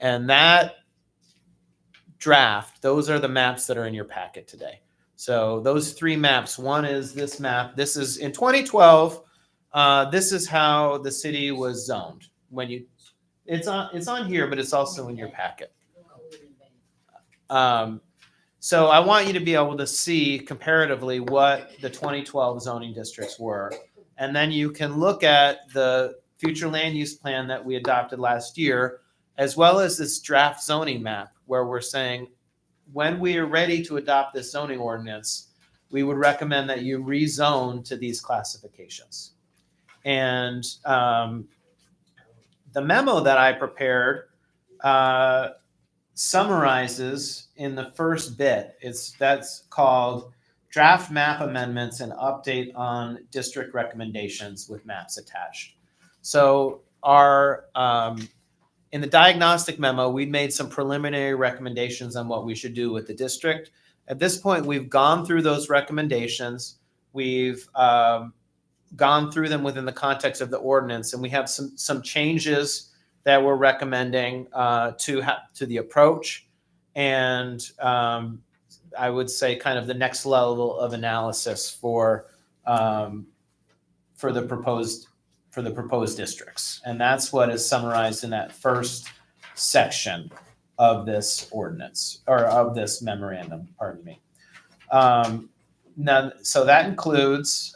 And that draft, those are the maps that are in your packet today. So those three maps, one is this map. This is in 2012. This is how the city was zoned. It's on here, but it's also in your packet. So I want you to be able to see comparatively what the 2012 zoning districts were. And then you can look at the future land use plan that we adopted last year, as well as this draft zoning map, where we're saying, when we are ready to adopt this zoning ordinance, we would recommend that you rezone to these classifications. And the memo that I prepared summarizes in the first bit. That's called Draft Map Amendments and Update on District Recommendations with Maps Attached. So in the diagnostic memo, we made some preliminary recommendations on what we should do with the district. At this point, we've gone through those recommendations. We've gone through them within the context of the ordinance, and we have some changes that we're recommending to the approach, and I would say kind of the next level of analysis for the proposed districts, and that's what is summarized in that first section of this ordinance, or of this memorandum. Pardon me. Now, so that includes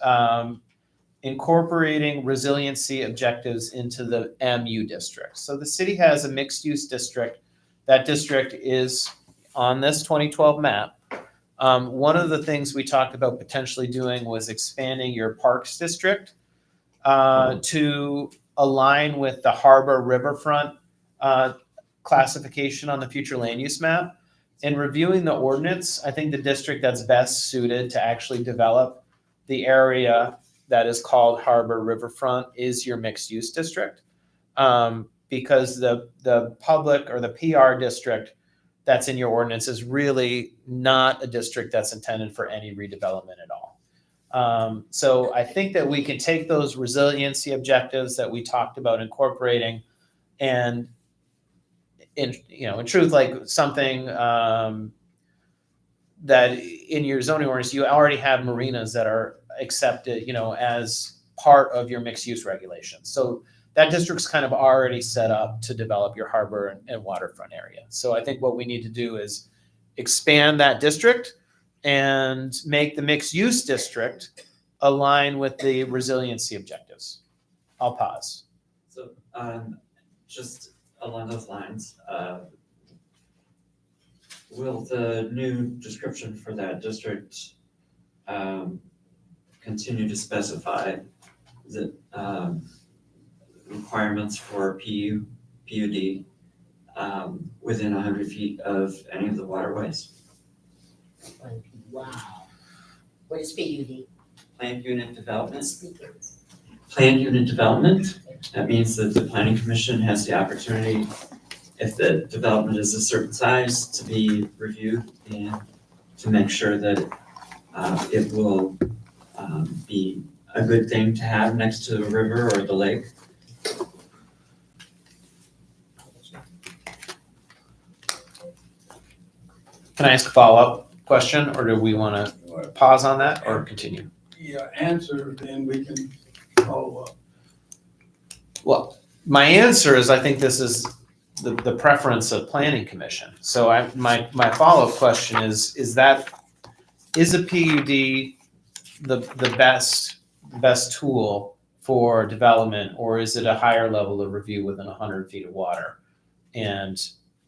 incorporating resiliency objectives into the MU district. So the city has a mixed use district. That district is on this 2012 map. One of the things we talked about potentially doing was expanding your parks district to align with the harbor riverfront classification on the future land use map. In reviewing the ordinance, I think the district that's best suited to actually develop the area that is called harbor riverfront is your mixed use district, because the public or the PR district that's in your ordinance is really not a district that's intended for any redevelopment at all. So I think that we can take those resiliency objectives that we talked about incorporating, and in truth, like something that in your zoning ordinance, you already have marinas that are accepted, as part of your mixed use regulations. So that district's kind of already set up to develop your harbor and waterfront area. So I think what we need to do is expand that district and make the mixed use district align with the resiliency objectives. I'll pause. So just along those lines, will the new description for that district continue to specify the requirements for PUD within 100 feet of any of the waterways? Wow. What is PUD? Planned unit development. Planned unit development. That means that the planning commission has the opportunity, if the development is a certain size, to be reviewed and to make sure that it will be a good thing to have next to the river or the lake. Can I ask a follow-up question, or do we want to pause on that or continue? Yeah, answer, then we can follow up. Well, my answer is I think this is the preference of planning commission. So my follow-up question is a PUD the best tool for development, or is it a higher level of review within 100 feet of water? And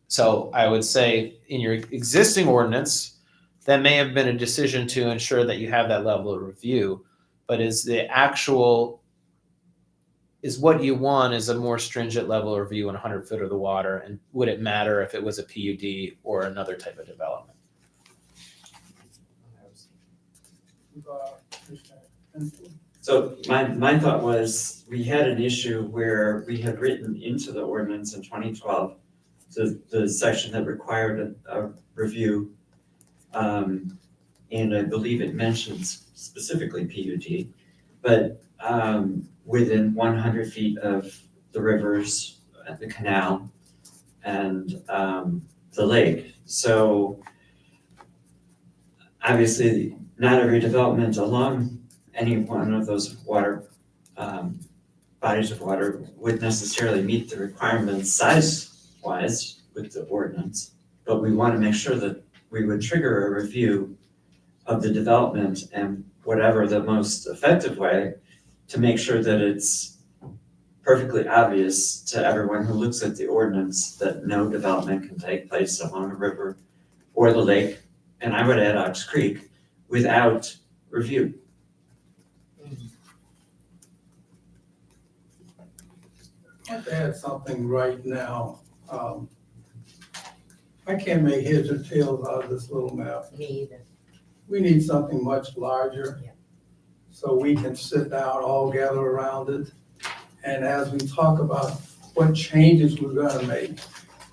so I would say in your existing ordinance, that may have been a decision to ensure that you have that level of review, but is what you want is a more stringent level of review in 100 foot of the water, and would it matter if it was a PUD or another type of development? So my thought was, we had an issue where we had written into the ordinance in 2012, the section that required a review, and I believe it mentions specifically PUD, but within 100 feet of the rivers, the canal, and the lake. So obviously, not every development along any one of those water bodies of water would necessarily meet the requirements size-wise with the ordinance, but we want to make sure that we would trigger a review of the development and whatever the most effective way to make sure that it's perfectly obvious to everyone who looks at the ordinance that no development can take place along a river or the lake, and I would add Ox Creek, without review. I'd like to add something right now. I can't make heads or tails out of this little map. Me either. We need something much larger. Yeah. So we can sit down, all gather around it. And as we talk about what changes we're gonna make,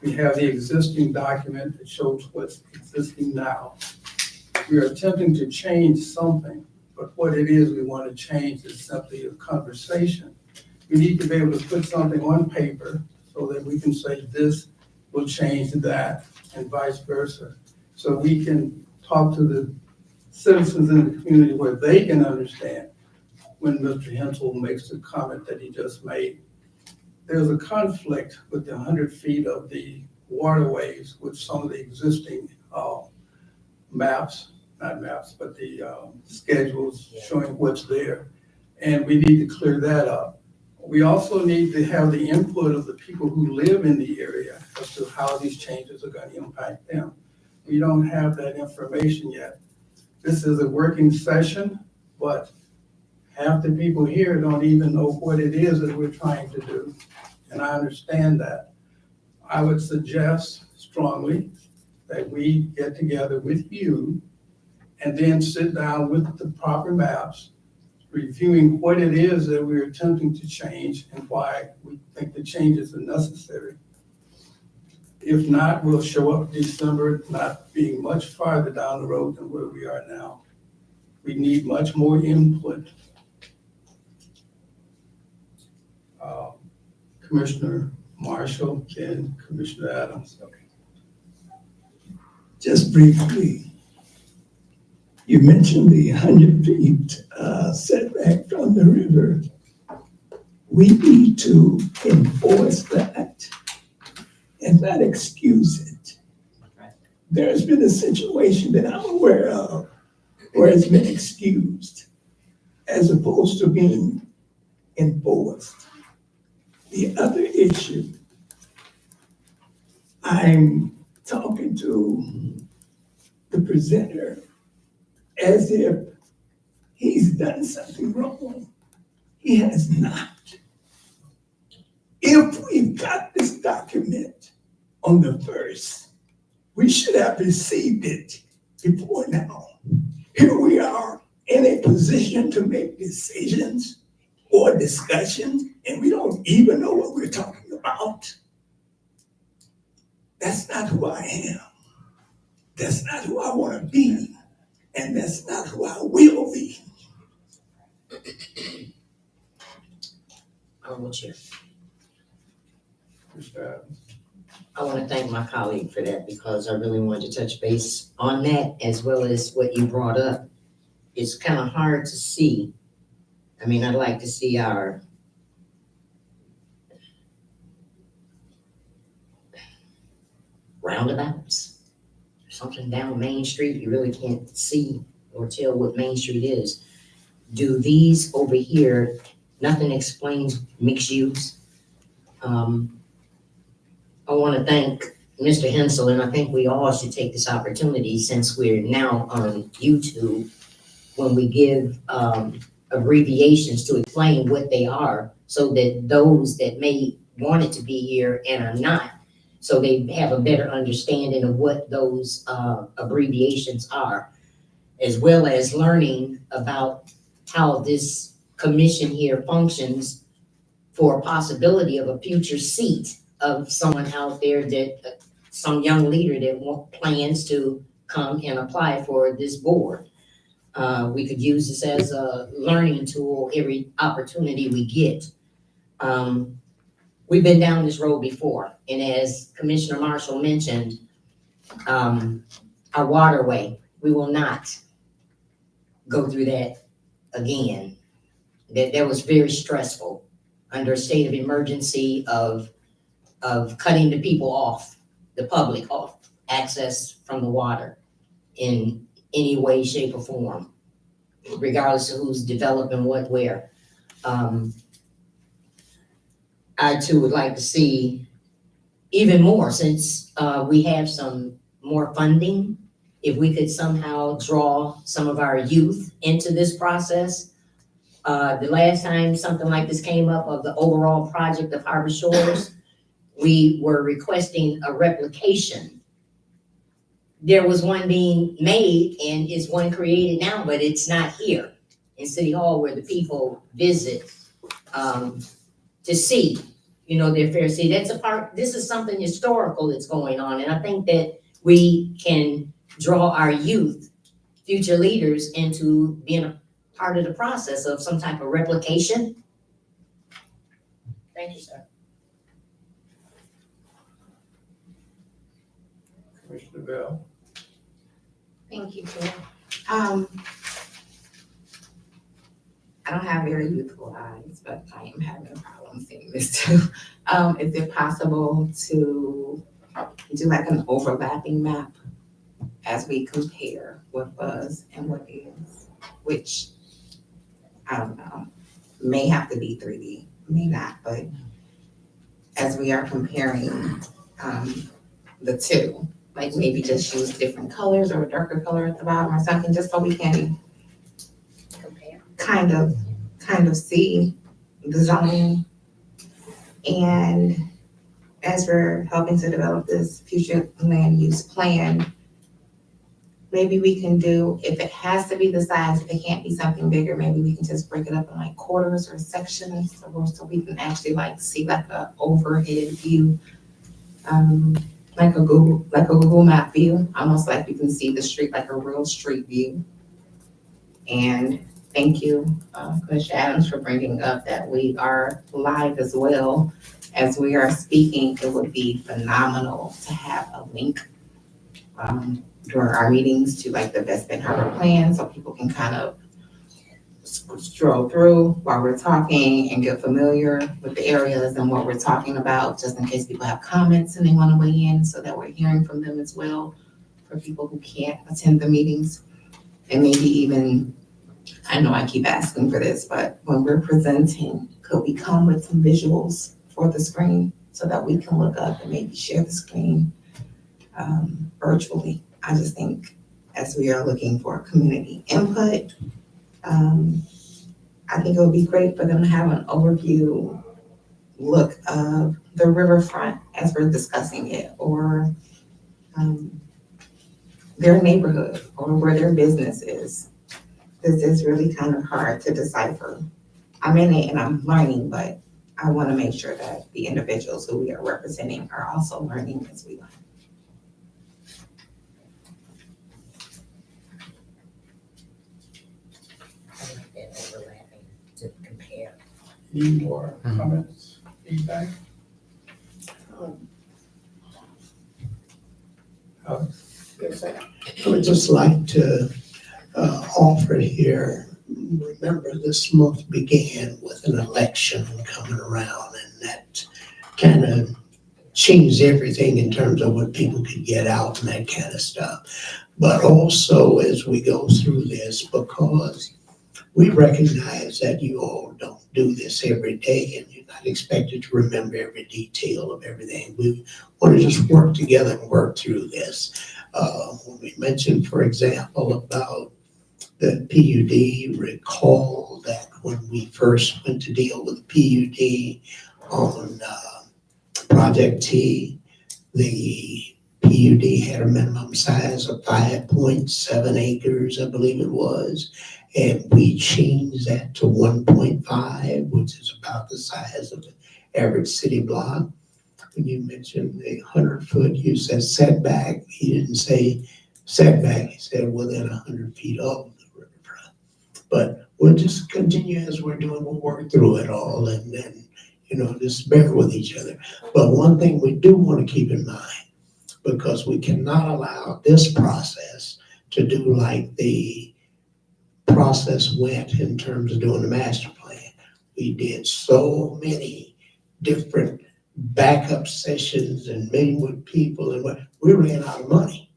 we have the existing document that shows what's existing now. We are attempting to change something, but what it is we want to change is simply a conversation. We need to be able to put something on paper so that we can say this will change that and vice versa. So we can talk to the citizens in the community where they can understand when Mr. Hensel makes the comment that he just made. There's a conflict with the 100 feet of the waterways with some of the existing maps, not maps, but the schedules showing what's there. And we need to clear that up. We also need to have the input of the people who live in the area as to how these changes are going to impact them. We don't have that information yet. This is a working session, but half the people here don't even know what it is that we're trying to do. And I understand that. I would suggest strongly that we get together with you and then sit down with the proper maps, reviewing what it is that we're attempting to change and why we think the changes are necessary. If not, we'll show up December not being much farther down the road than where we are now. We need much more input. Commissioner Marshall and Commissioner Adams. Just briefly, you mentioned the 100 feet setback from the river. We need to enforce that and not excuse it. There's been a situation that I'm aware of where it's been excused as opposed to being enforced. The other issue, I'm talking to the presenter as if he's done something wrong. He has not. If we've got this document on the first, we should have received it before now. Here we are in a position to make decisions or discussions, and we don't even know what we're talking about. That's not who I am. That's not who I want to be. And that's not who I will be. Honorable Chair. Mr. Adams. I want to thank my colleague for that because I really wanted to touch base on that as well as what you brought up. It's kind of hard to see. I mean, I'd like to see our roundabouts, something down Main Street. You really can't see or tell what Main Street is. Do these over here, nothing explains mixed use. I want to thank Mr. Hensel, and I think we all should take this opportunity since we're now on YouTube, when we give abbreviations to explain what they are, so that those that may want it to be here and are not, so they have a better understanding of what those abbreviations are, as well as learning about how this commission here functions for a possibility of a future seat of someone out there that, some young leader that plans to come and apply for this board. We could use this as a learning tool every opportunity we get. we've been down this road before, and as Commissioner Marshall mentioned, our waterway, we will not go through that again. That was very stressful under a state of emergency of cutting the people off, the public off, access from the water in any way, shape, or form, regardless of who's developing what where. I too would like to see even more, since we have some more funding, if we could somehow draw some of our youth into this process. The last time something like this came up of the overall project of Harbor Shores, we were requesting a replication. There was one being made and is one created now, but it's not here in City Hall where the people visit to see, their fair city. This is something historical that's going on. And I think that we can draw our youth, future leaders, into being a part of the process of some type of replication. Thank you, sir. Commissioner Bell? Thank you, Chair. I don't have very youthful eyes, but I am having a problem seeing this too. Is it possible to do like an overlapping map as we compare what was and what is? Which, I don't know, may have to be 3D, may not, but as we are comparing the two, like maybe just use different colors or a darker color at the bottom or something, just so we can Compare. kind of see the zoning. And as we're helping to develop this future land use plan, maybe we can do, if it has to be the size, if it can't be something bigger, maybe we can just break it up in like quarters or sections, so we can actually like see like a overhead view. Like a Google map view, almost like you can see the street like a real street view. And thank you, Commissioner Adams, for bringing up that we are live as well as we are speaking. It would be phenomenal to have a link during our meetings to like the Best Bend Harbor plan, so people can kind of stroll through while we're talking and get familiar with the areas and what we're talking about, just in case people have comments and they want to weigh in, so that we're hearing from them as well, for people who can't attend the meetings. And maybe even, I know I keep asking for this, but when we're presenting, could we come with some visuals for the screen so that we can look up and maybe share the screen virtually? I just think as we are looking for community input, I think it would be great for them to have an overview look of the riverfront as we're discussing it, or their neighborhood, or where their business is. This is really kind of hard to decipher. I'm in it and I'm learning, but I want to make sure that the individuals who we are representing are also learning as we learn. I like that overlapping to compare. Any more comments, feedback? Yes, sir. I would just like to offer here, remember this month began with an election coming around, and that kind of changed everything in terms of what people could get out and that kind of stuff. But also as we go through this, because we recognize that you all don't do this every day and you're not expected to remember every detail of everything. We want to just work together and work through this. When we mentioned, for example, about the PUD, recall that when we first went to deal with PUD on Project T, the PUD had a minimum size of 5.7 acres, I believe it was. And we changed that to 1.5, which is about the size of an average city block. When you mentioned the 100-foot, you said setback. He didn't say setback, he said within 100 feet of the riverfront. But we'll just continue as we're doing, we'll work through it all. And then, just bear with each other. But one thing we do want to keep in mind, because we cannot allow this process to do like the process went in terms of doing the master plan. We did so many different backup sessions and meeting with people, and we ran out of money.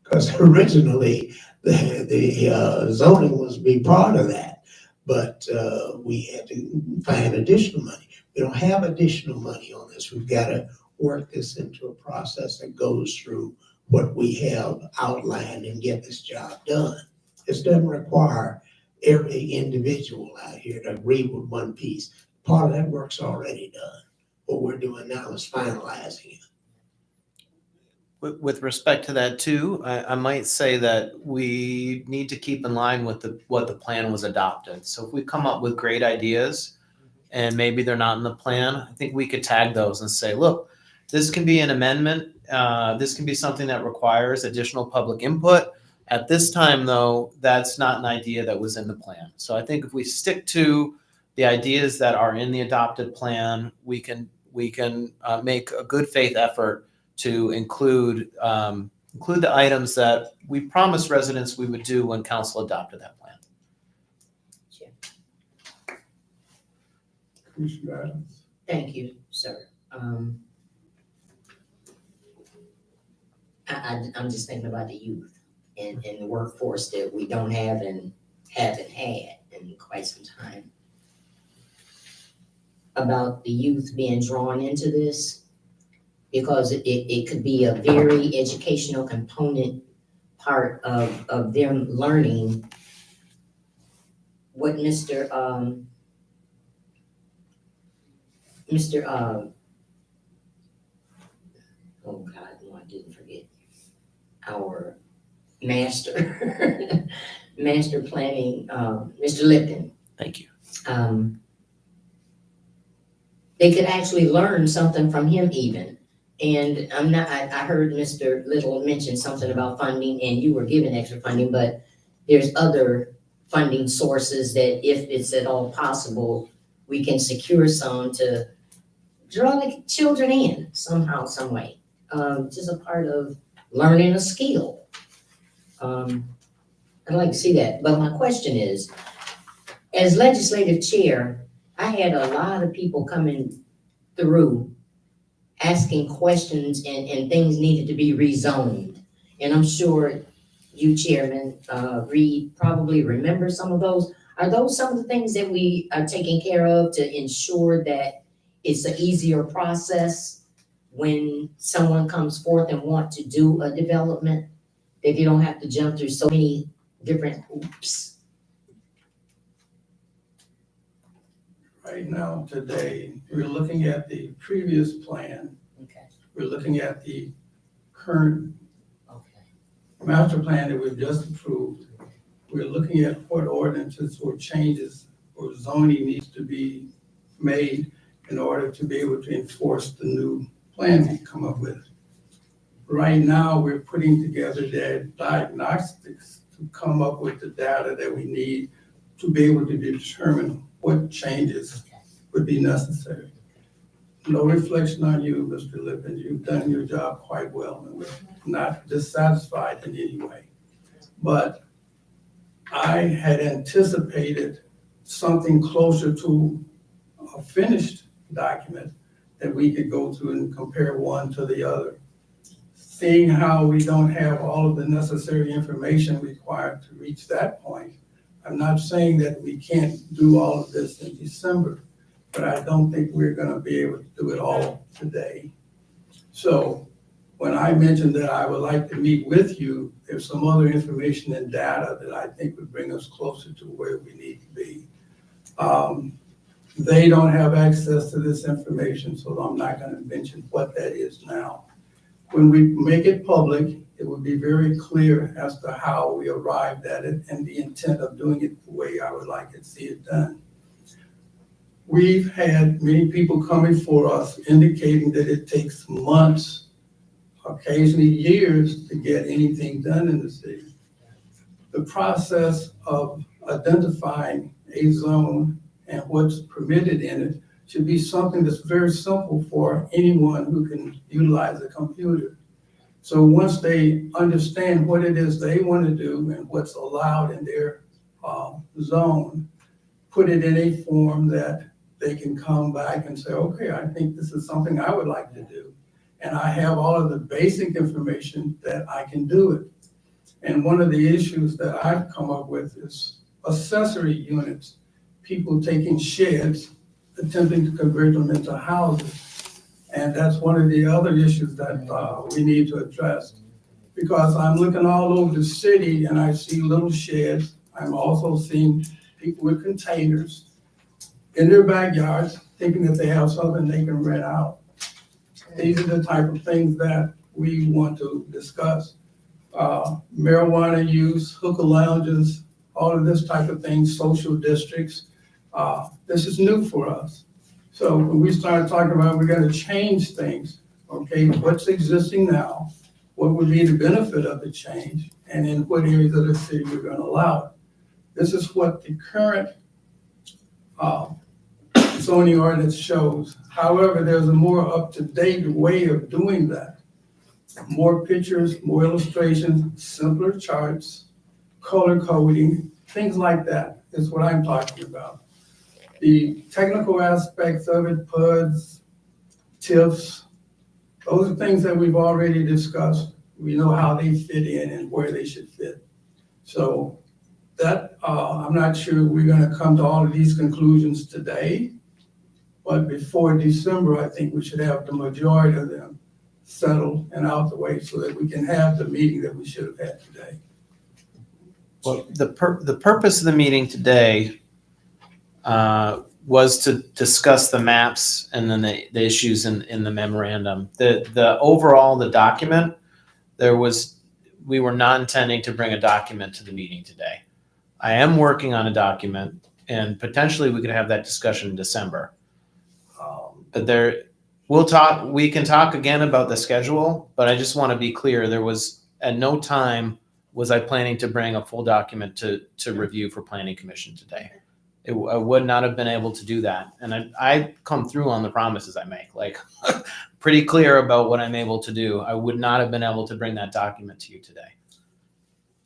Because originally, the zoning was to be part of that, but we had to find additional money. We don't have additional money on this. We've got to work this into a process that goes through what we have outlined and get this job done. This doesn't require every individual out here to agree with one piece. Part of that work's already done. What we're doing now is finalizing it. With respect to that too, I might say that we need to keep in line with what the plan was adopted. So if we come up with great ideas and maybe they're not in the plan, I think we could tag those and say, look, this can be an amendment. This can be something that requires additional public input. At this time, though, that's not an idea that was in the plan. So I think if we stick to the ideas that are in the adopted plan, we can make a good faith effort to include the items that we promised residents we would do when council adopted that plan. Commissioner Adams. Thank you, sir. I'm just thinking about the youth and the workforce that we don't have and haven't had in quite some time. About the youth being drawn into this, because it could be a very educational component part of them learning what Mr. Oh God, no, I didn't forget. Our master, master planning, Mr. Lipton. Thank you. They could actually learn something from him even. And I heard Mr. Little mention something about funding, and you were given extra funding, but there's other funding sources that if it's at all possible, we can secure some to draw the children in somehow, some way. Just a part of learning a skill. I'd like to see that. But my question is, as legislative chair, I had a lot of people coming through asking questions and things needed to be rezoned. And I'm sure you, Chairman Reed, probably remember some of those. Are those some of the things that we are taking care of to ensure that it's an easier process when someone comes forth and want to do a development, that you don't have to jump through so many different hoops? Right now, today, we're looking at the previous plan. Okay, We're looking at the current okay. master plan that we've just approved. We're looking at what ordinances or changes or zoning needs to be made in order to be able to enforce the new plan we come up with. Right now, we're putting together the diagnostics to come up with the data that we need to be able to determine what changes would be necessary. No reflection on you, Mr. Lippin. You've done your job quite well, and we're not dissatisfied in any way. But I had anticipated something closer to a finished document that we could go through and compare one to the other. Seeing how we don't have all of the necessary information required to reach that point, I'm not saying that we can't do all of this in December, but I don't think we're gonna be able to do it all today. So when I mentioned that I would like to meet with you, there's some other information and data that I think would bring us closer to where we need to be. They don't have access to this information, so I'm not gonna mention what that is now. When we make it public, it will be very clear as to how we arrived at it and the intent of doing it the way I would like to see it done. We've had many people coming for us indicating that it takes months, occasionally years, to get anything done in the city. The process of identifying a zone and what's permitted in it to be something that's very simple for anyone who can utilize a computer. So once they understand what it is they want to do and what's allowed in their zone, put it in a form that they can come back and say, okay, I think this is something I would like to do. And I have all of the basic information that I can do it. And one of the issues that I've come up with is accessory units, people taking sheds, attempting to convert them into houses. And that's one of the other issues that we need to address. Because I'm looking all over the city and I see little sheds. I'm also seeing people with containers in their backyards, thinking that they have something they can rent out. These are the type of things that we want to discuss. Marijuana use, hookah lounges, all of this type of thing, social districts. This is new for us. So when we start talking about we're gonna change things, okay, what's existing now? What would be the benefit of the change? And in what areas of the city we're gonna allow it? This is what the current zoning ordinance shows. However, there's a more up-to-date way of doing that. More pictures, more illustrations, simpler charts, color coding, things like that is what I'm talking about. The technical aspects of it, PUDs, TIFs, those are things that we've already discussed. We know how they fit in and where they should fit. So that, I'm not sure we're gonna come to all of these conclusions today, but before December, I think we should have the majority of them settled and out the way so that we can have the meeting that we should have had today. Well, the purpose of the meeting today was to discuss the maps and then the issues in the memorandum. The overall, the document, we were not intending to bring a document to the meeting today. I am working on a document and potentially we could have that discussion in December. But we can talk again about the schedule, but I just want to be clear, there was at no time was I planning to bring a full document to review for Planning Commission today. I would not have been able to do that. And I come through on the promises I make, like pretty clear about what I'm able to do. I would not have been able to bring that document to you today.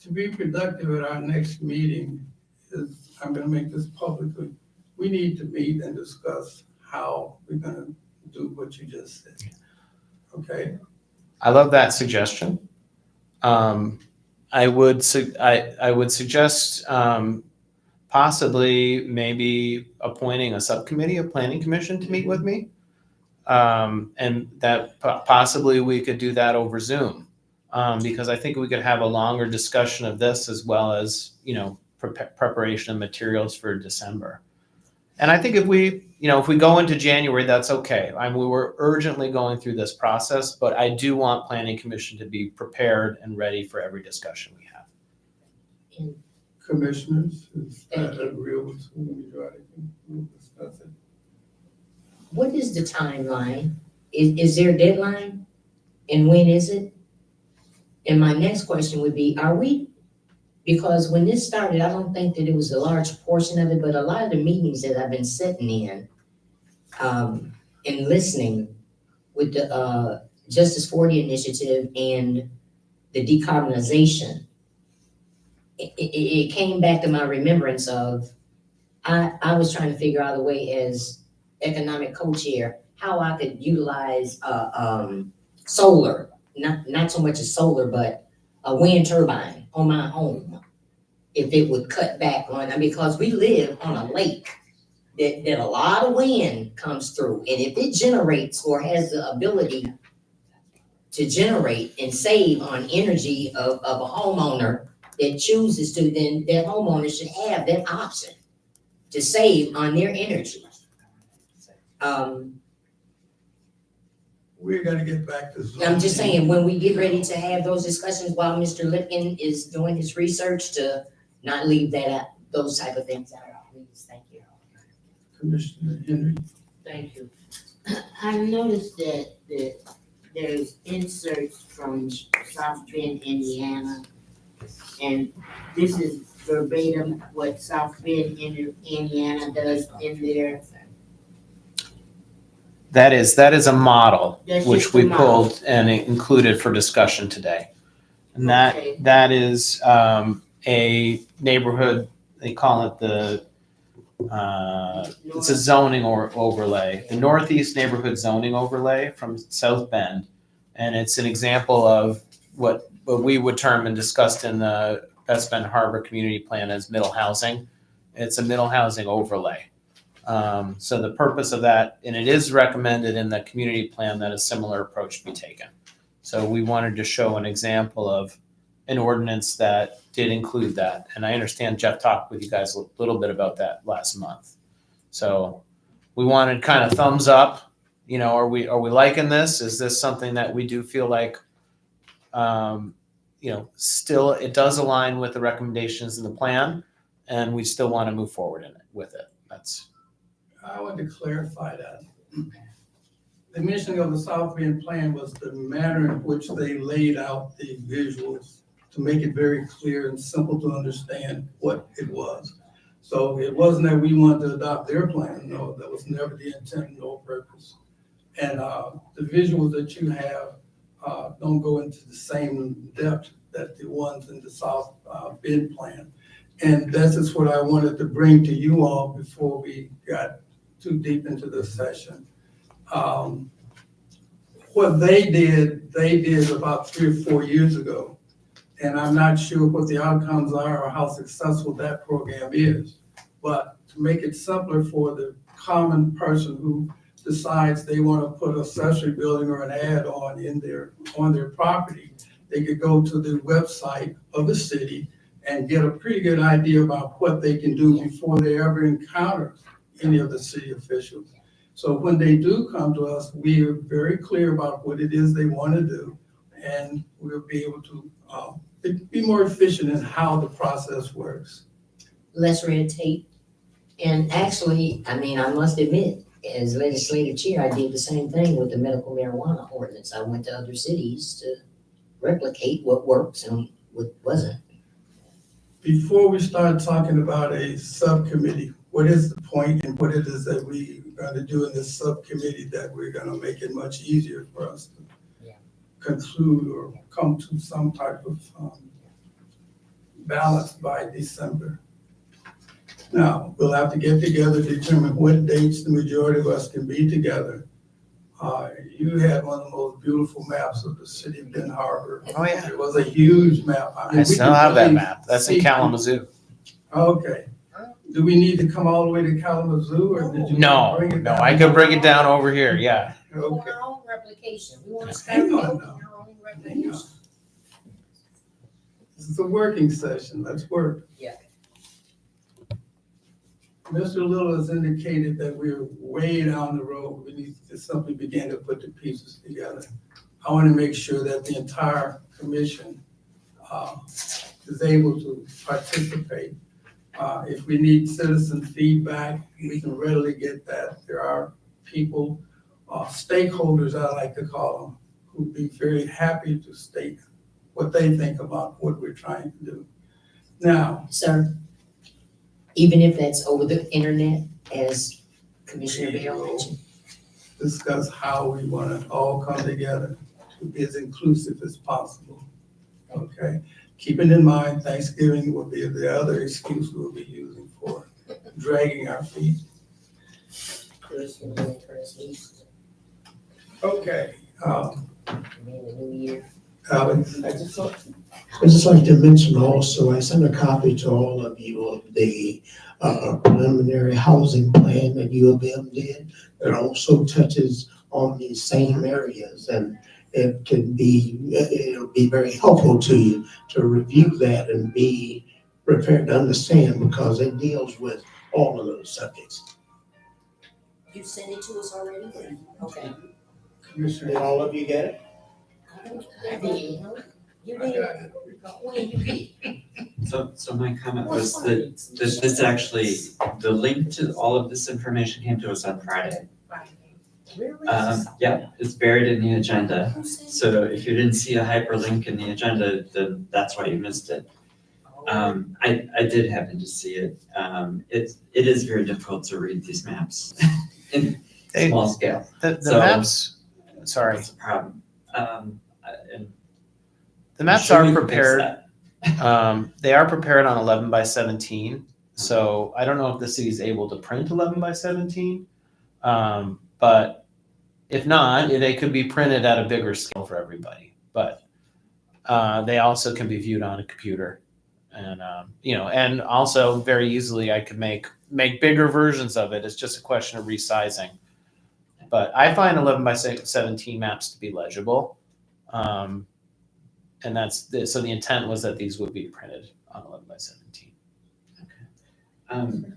To be productive at our next meeting is, I'm gonna make this publicly, we need to meet and discuss how we're gonna do what you just said. Okay? I love that suggestion. I would suggest possibly maybe appointing a subcommittee of Planning Commission to meet with me. And that possibly we could do that over Zoom. Because I think we could have a longer discussion of this as well as, preparation of materials for December. And I think if we go into January, that's okay. We were urgently going through this process, but I do want Planning Commission to be prepared and ready for every discussion we have. Commissioners, is that agreeable to me? We'll discuss it. What is the timeline? Is there a deadline? And when is it? And my next question would be, because when this started, I don't think that it was a large portion of it, but a lot of the meetings that I've been sitting in and listening with the Justice 40 initiative and the decarbonization, it came back to my remembrance of, I was trying to figure out a way as economic co-chair, how I could utilize solar, not so much as solar, but a wind turbine on my home. If it would cut back on, because we live on a lake that a lot of wind comes through. And if it generates or has the ability to generate and save on energy of a homeowner that chooses to, then that homeowner should have that option to save on their energy. We're gonna get back to Zoom. I'm just saying, when we get ready to have those discussions while Mr. Lipkin is doing his research, to not leave that out, those type of things out, please. Thank you. Commissioner Henry. Thank you. I noticed that there's inserts from South Bend, Indiana, and this is verbatim what South Bend, Indiana does in their That is a model That's which just a we model. pulled and included for discussion today. And Okay. that is a neighborhood, they call it it's a zoning overlay, the Northeast Neighborhood Zoning Overlay from South Bend. And it's an example of what we would term and discussed in the West Bend Harbor Community Plan as middle housing. It's a middle housing overlay. So the purpose of that, and it is recommended in the community plan that a similar approach be taken. So we wanted to show an example of an ordinance that did include that. And I understand Jeff talked with you guys a little bit about that last month. So we wanted kind of thumbs up, you know, are we liking this? Is this something that we do feel like, you know, still it does align with the recommendations in the plan and we still want to move forward with it. I want to clarify that. The mission of the South Bend Plan was the manner in which they laid out the visuals to make it very clear and simple to understand what it was. So it wasn't that we wanted to adopt their plan, no, that was never the intent nor purpose. And the visuals that you have don't go into the same depth that the ones in the South Bend Plan. And this is what I wanted to bring to you all before we got too deep into this session. What they did about 3 or 4 years ago. And I'm not sure what the outcomes are or how successful that program is. But to make it simpler for the common person who decides they want to put an accessory building or an add-on on their property, they could go to the website of the city and get a pretty good idea about what they can do before they ever encounter any of the city officials. So when they do come to us, we are very clear about what it is they want to do, and we'll be able to be more efficient in how the process works. Less red tape. And actually, I mean, I must admit, as legislative chair, I did the same thing with the medical marijuana ordinance. I went to other cities to replicate what works and what wasn't. Before we start talking about a subcommittee, what is the point and what it is that we're going to do in this subcommittee that we're going to make it much easier for us to conclude or come to some type of balance by December? Now, we'll have to get together, determine what dates the majority of us can be together. You had one of the most beautiful maps of the city of Den Harbor. Oh, yeah. It was a huge map. I mean, I we still can have that really map. That's in see- Kalamazoo. Okay. Do we need to come all the way to Kalamazoo or did you No, bring it no, down? I could bring it down over here, yeah. Okay. Our own replication. We want to Hang start on building now. our own Hang on. replication. This is a working session. Let's work. Yeah. Mr. Little has indicated that we're way down the road. We need to simply begin to put the pieces together. I want to make sure that the entire commission is able to participate. If we need citizen feedback, we can readily get that. There are people, stakeholders, I like to call them, who'd be very happy to state what they think about what we're trying to do. Now, Sir, even if that's over the internet, as Commissioner we Bell will mentioned. discuss how we want to all come together to be as inclusive as possible. Okay? Keeping in mind, Thanksgiving will be the other excuse we'll be using for dragging our feet. Christmas and Christmas, Okay, and then the New Year. Alex, I'd just like to mention also, I sent a copy to all of you of the preliminary housing plan that U of M did. It also touches on these same areas, and it'll be very helpful to you to review that and be prepared to understand, because it deals with all of those subjects. You sent it to us already? Okay. Commissioner. all of you get it? I did. You I did. got it. When you did. So my comment was that this actually, the link to all of this information came to us on Friday. Really? Yeah, it's buried in the agenda. Who sent it? So if you didn't see a hyperlink in the agenda, then that's why you missed it. I did happen to see it. It is very difficult to read these maps. And They- small scale. The So- maps, sorry, That's a problem. And the maps sure we are can fix prepared. that. They are prepared on 11 by 17. So I don't know if the city is able to print 11 by 17. But if not, they could be printed at a bigger scale for everybody. But they also can be viewed on a computer. And, and also very easily I could make bigger versions of it. It's just a question of resizing. But I find 11 by 17 maps to be legible. And so the intent was that these would be printed on 11 by 17. And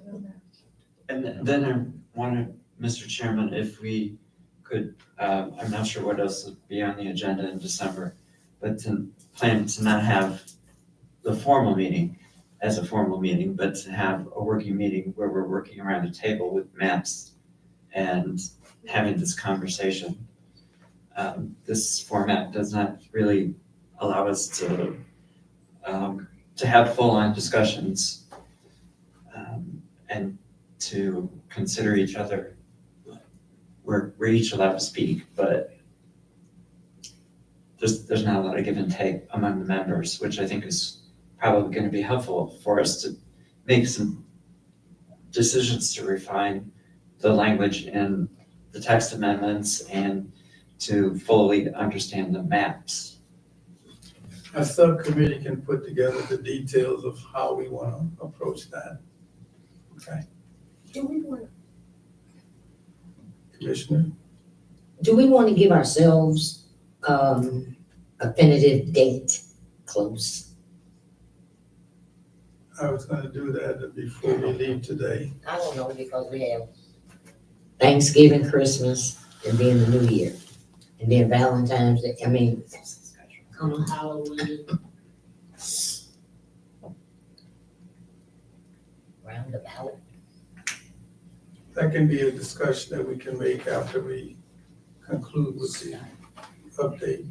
then I wanted, Mr. Chairman, if we could, I'm not sure what else would be on the agenda in December, but to plan to not have the formal meeting as a formal meeting, but to have a working meeting where we're working around a table with maps and having this conversation. This format does not really allow us to have full-on discussions and to consider each other. We're each allowed to speak, but there's not a lot of give and take among the members, which I think is probably going to be helpful for us to make some decisions to refine the language in the text amendments and to fully understand the maps. A subcommittee can put together the details of how we want to approach that. Okay, Do we want, Commissioner? do we want to give ourselves, a definitive date close? I was gonna do that before we leave today. I don't know, because we have Thanksgiving, Christmas, and then the New Year. And then Valentine's Day, come on. Halloween. Roundabout. That can be a discussion that we can make after we conclude with the update.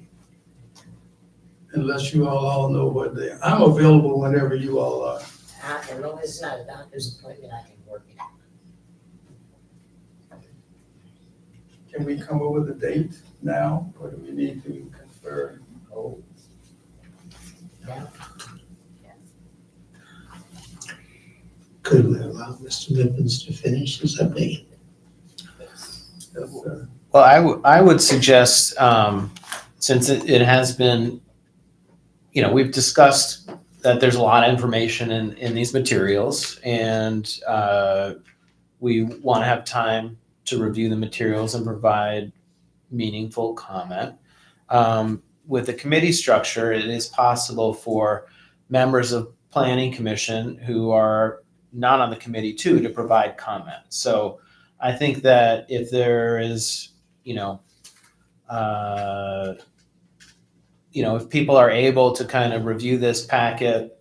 Unless you all know what day. I'm available whenever you all are. As long as it's not a doctor's appointment, I can work it out. Can we come up with a date now, or do we need to confer? Oh. Could we allow Mr. Nippens to finish his update? Yes, sir. Well, I would suggest, since it has been, we've discussed that there's a lot of information in these materials, and we want to have time to review the materials and provide meaningful comment. With the committee structure, it is possible for members of Planning Commission who are not on the committee too to provide comment. So I think that if there is, if people are able to kind of review this packet,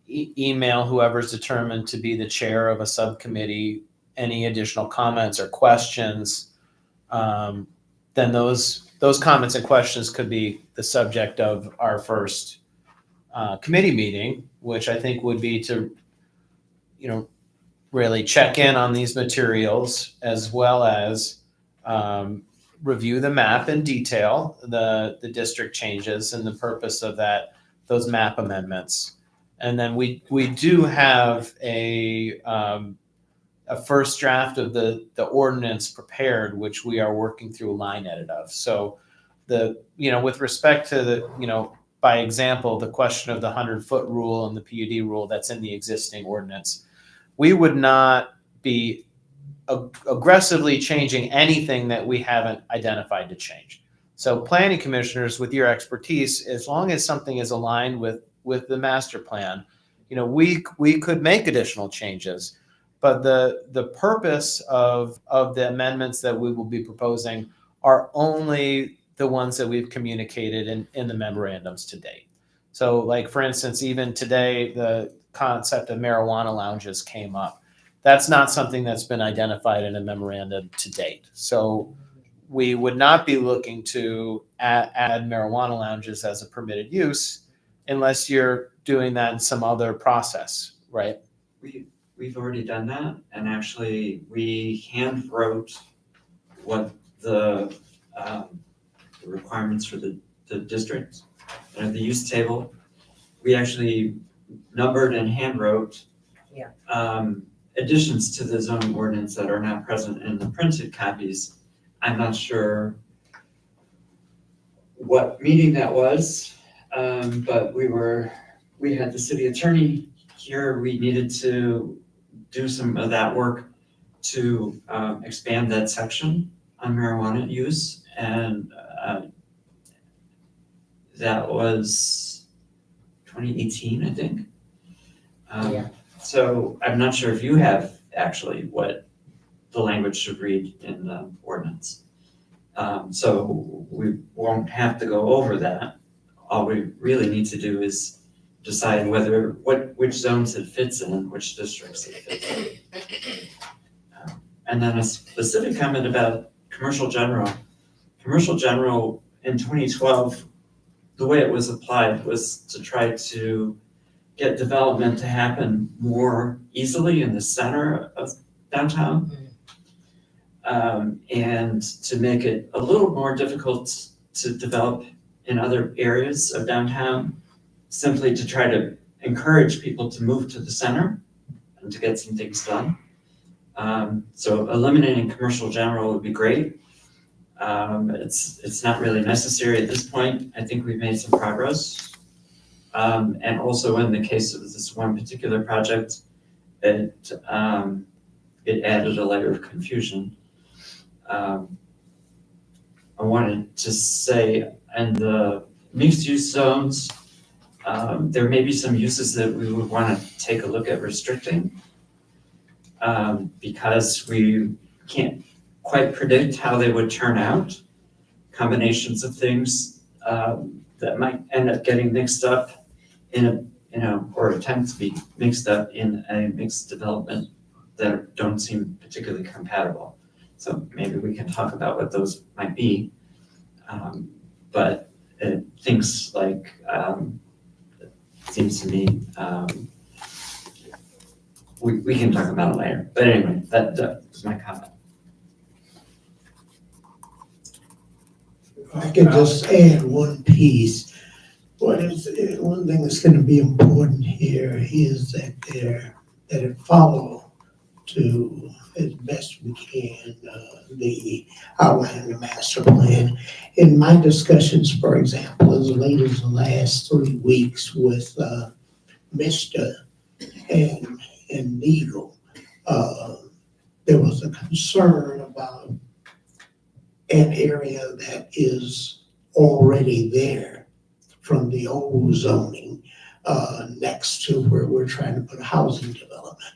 email whoever's determined to be the chair of a subcommittee any additional comments or questions, then those comments and questions could be the subject of our first committee meeting, which I think would be to, really check in on these materials as well as review the map in detail, the district changes and the purpose of those map amendments. And then we do have a first draft of the ordinance prepared, which we are working through a line edit of. So with respect to by example, the question of the 100-foot rule and the PUD rule that's in the existing ordinance, we would not be aggressively changing anything that we haven't identified to change. So planning commissioners, with your expertise, as long as something is aligned with the master plan, we could make additional changes. But the purpose of the amendments that we will be proposing are only the ones that we've communicated in the memorandums to date. So like, for instance, even today, the concept of marijuana lounges came up. That's not something that's been identified in a memorandum to date. So we would not be looking to add marijuana lounges as a permitted use unless you're doing that in some other process, right? We've already done that, and actually we hand wrote what the requirements for the district and the use table. We actually numbered and hand wrote additions to the zoning ordinance that are not present in the printed copies. I'm not sure what meeting that was, but we had the city attorney here. We needed to do some of that work to expand that section on marijuana use, and that was 2018, I think. Yeah. So I'm not sure if you have actually what the language should read in the ordinance. So we won't have to go over that. All we really need to do is decide which zones it fits in and which districts it fits in. And then a specific comment about commercial general. Commercial general in 2012, the way it was applied was to try to get development to happen more easily in the center of downtown. And to make it a little more difficult to develop in other areas of downtown, simply to try to encourage people to move to the center and to get some things done. So eliminating commercial general would be great. It's not really necessary at this point. I think we've made some progress. And also in the case of this one particular project, it added a layer of confusion. I wanted to say, in the mixed use zones, there may be some uses that we would want to take a look at restricting, because we can't quite predict how they would turn out. Combinations of things that might end up getting mixed up or attempt to be mixed up in a mixed development that don't seem particularly compatible. So maybe we can talk about what those might be. But things like, it seems to me, we can talk about it later. But anyway, that was my comment. I could just add one piece. One thing that's gonna be important here is that it follow to, as best we can, the outline of the master plan. In my discussions, for example, as late as the last 3 weeks with Mr. and Neagle, there was a concern about an area that is already there from the old zoning, next to where we're trying to put a housing development.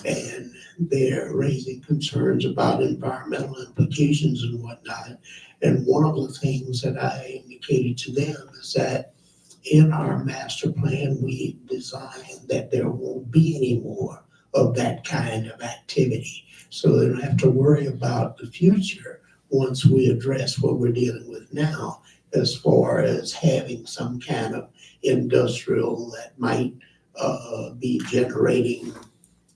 And they're raising concerns about environmental implications and whatnot. And one of the things that I indicated to them is that in our master plan, we designed that there won't be any more of that kind of activity. So they don't have to worry about the future once we address what we're dealing with now, as far as having some kind of industrial that might be generating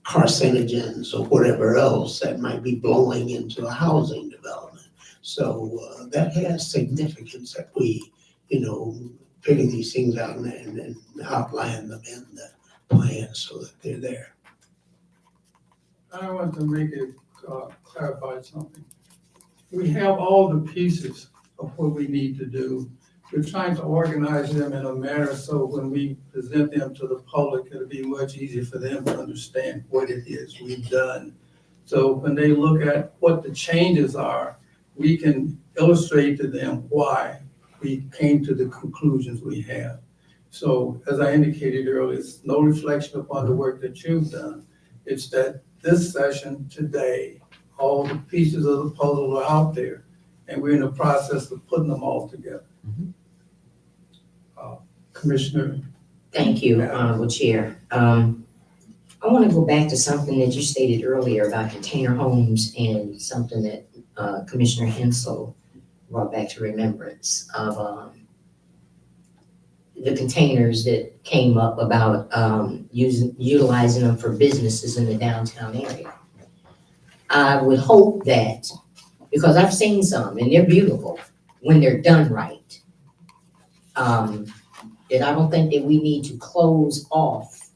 carcinogens or whatever else that might be blowing into a housing development. So that has significance that we, figure these things out and outline them in the plan so that they're there. I want to make it clarify something. We have all the pieces of what we need to do. We're trying to organize them in a manner so when we present them to the public, it'll be much easier for them to understand what it is we've done. So when they look at what the changes are, we can illustrate to them why we came to the conclusions we have. So as I indicated earlier, it's no reflection upon the work that you've done. It's that this session today, all the pieces of the puzzle are out there, and we're in the process of putting them all together. Commissioner? Thank you, Honorable Chair. I want to go back to something that you stated earlier about container homes and something that Commissioner Hensel brought back to remembrance of the containers that came up about utilizing them for businesses in the downtown area. I would hope that Because I've seen some and they're beautiful when they're done right. That I don't think that we need to close off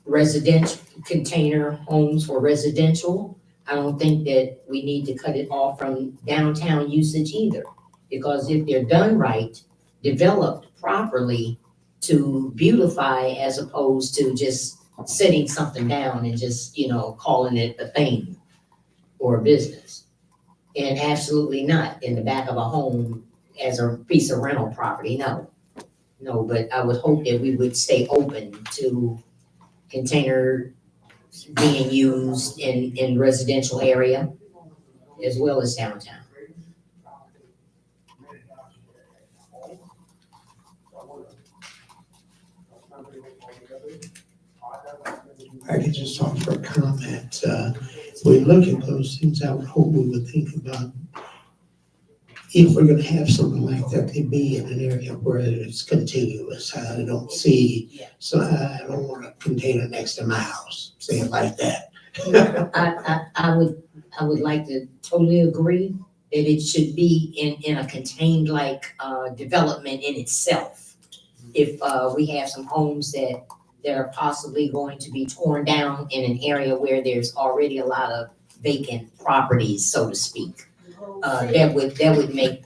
residential container homes for residential. I don't think that we need to cut it off from downtown usage either. Because if they're done right, developed properly to beautify as opposed to just setting something down and just, calling it a thing or a business. And absolutely not in the back of a home as a piece of rental property, no. No, but I would hope that we would stay open to container being used in residential area as well as downtown. I could just offer a comment. We look at those things, I would hope we would think about if we're gonna have something like that, to be in an area where it's contiguous. I don't see, so I don't want a container next to my house, say it like that. I would like to totally agree that it should be in a contained development in itself. If we have some homes that are possibly going to be torn down in an area where there's already a lot of vacant properties, so to speak. That would make,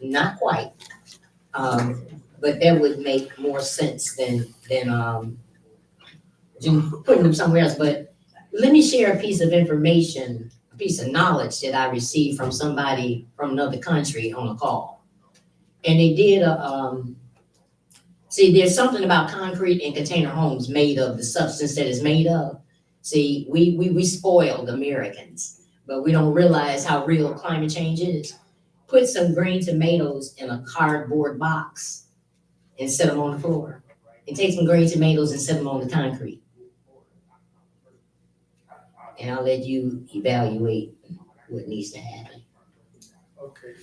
not quite, but that would make more sense than putting them somewhere else. But let me share a piece of information, a piece of knowledge that I received from somebody from another country on a call. And they did see, there's something about concrete and container homes made of the substance that it's made of. See, we spoiled Americans, but we don't realize how real climate change is. Put some green tomatoes in a cardboard box and set them on the floor. And take some green tomatoes and set them on the concrete. And I'll let you evaluate what needs to happen. Okay,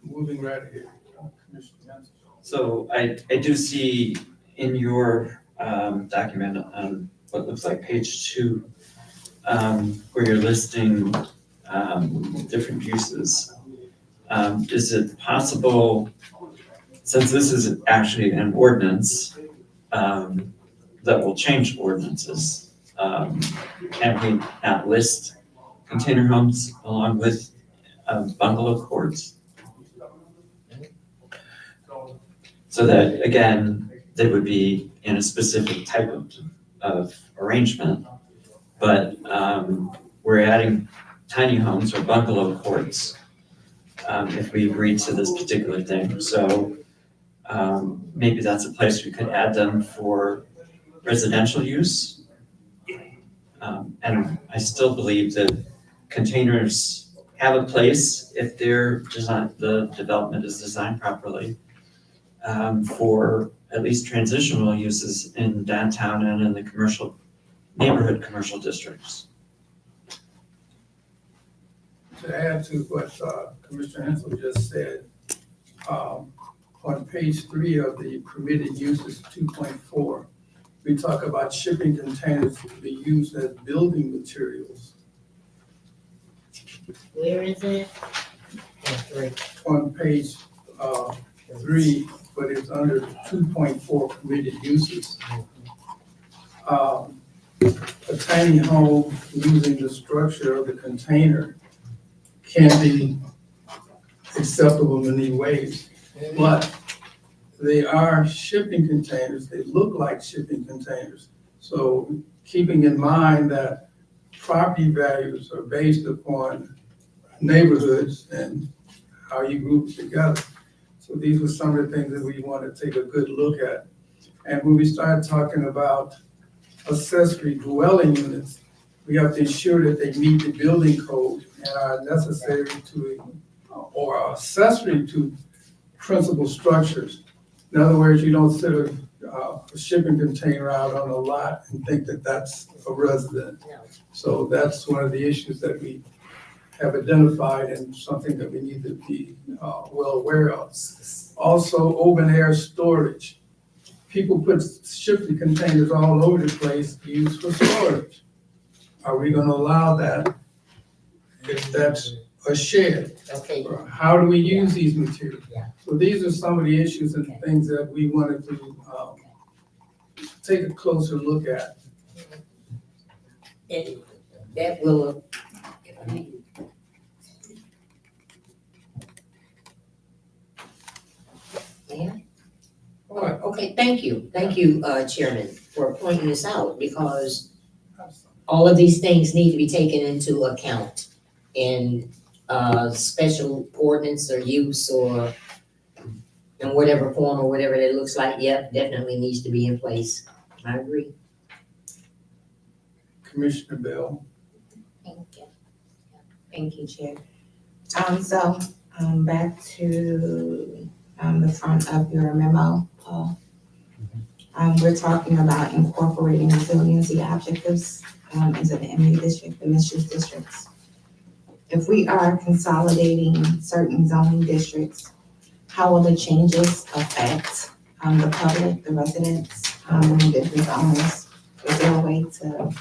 moving right ahead. Commissioner Johnson. So I do see in your document on what looks like page 2, where you're listing different uses. Is it possible, since this is actually an ordinance that will change ordinances, can we not list container homes along with bungalow courts? So that, again, they would be in a specific type of arrangement, but we're adding tiny homes or bungalow courts if we agree to this particular thing. So maybe that's a place we could add them for residential use. And I still believe that containers have a place if they're designed, the development is designed properly. For at least transitional uses in downtown and in the neighborhood commercial districts. To add to what Commissioner Hensel just said, on page 3 of the permitted uses 2.4, we talk about shipping containers to be used as building materials. Where is it? On page 3, but it's under 2.4 permitted uses. A tiny home using the structure of the container can be acceptable in many ways, but they are shipping containers. They look like shipping containers. So keeping in mind that property values are based upon neighborhoods and how you group together. So these were some of the things that we want to take a good look at. And when we start talking about accessory dwelling units, we have to ensure that they meet the building code and are necessary to, or are accessory to principal structures. In other words, you don't set a shipping container out on a lot and think that that's a resident. So that's one of the issues that we have identified and something that we need to be well aware of. Also, open air storage. People put shipping containers all over the place used for storage. Are we gonna allow that if that's a shed, Okay, or how do we use these materials? Yeah. So these are some of the issues and Okay. things that we wanted to, take a closer look at. and that will. Yeah. All right, okay, thank you, Chairman, for pointing this out, because all of these things need to be taken into account in, special ordinance or use or in whatever form or whatever that looks like, yep, definitely needs to be in place. I agree. Commissioner Bell? Thank you. Thank you, Chair. Back to, the front of your memo, Paul. We're talking about incorporating resiliency objectives, into the MU district, the mixed-use districts. If we are consolidating certain zoning districts, how will the changes affect, the public, the residents, and the business owners? Is there a way to,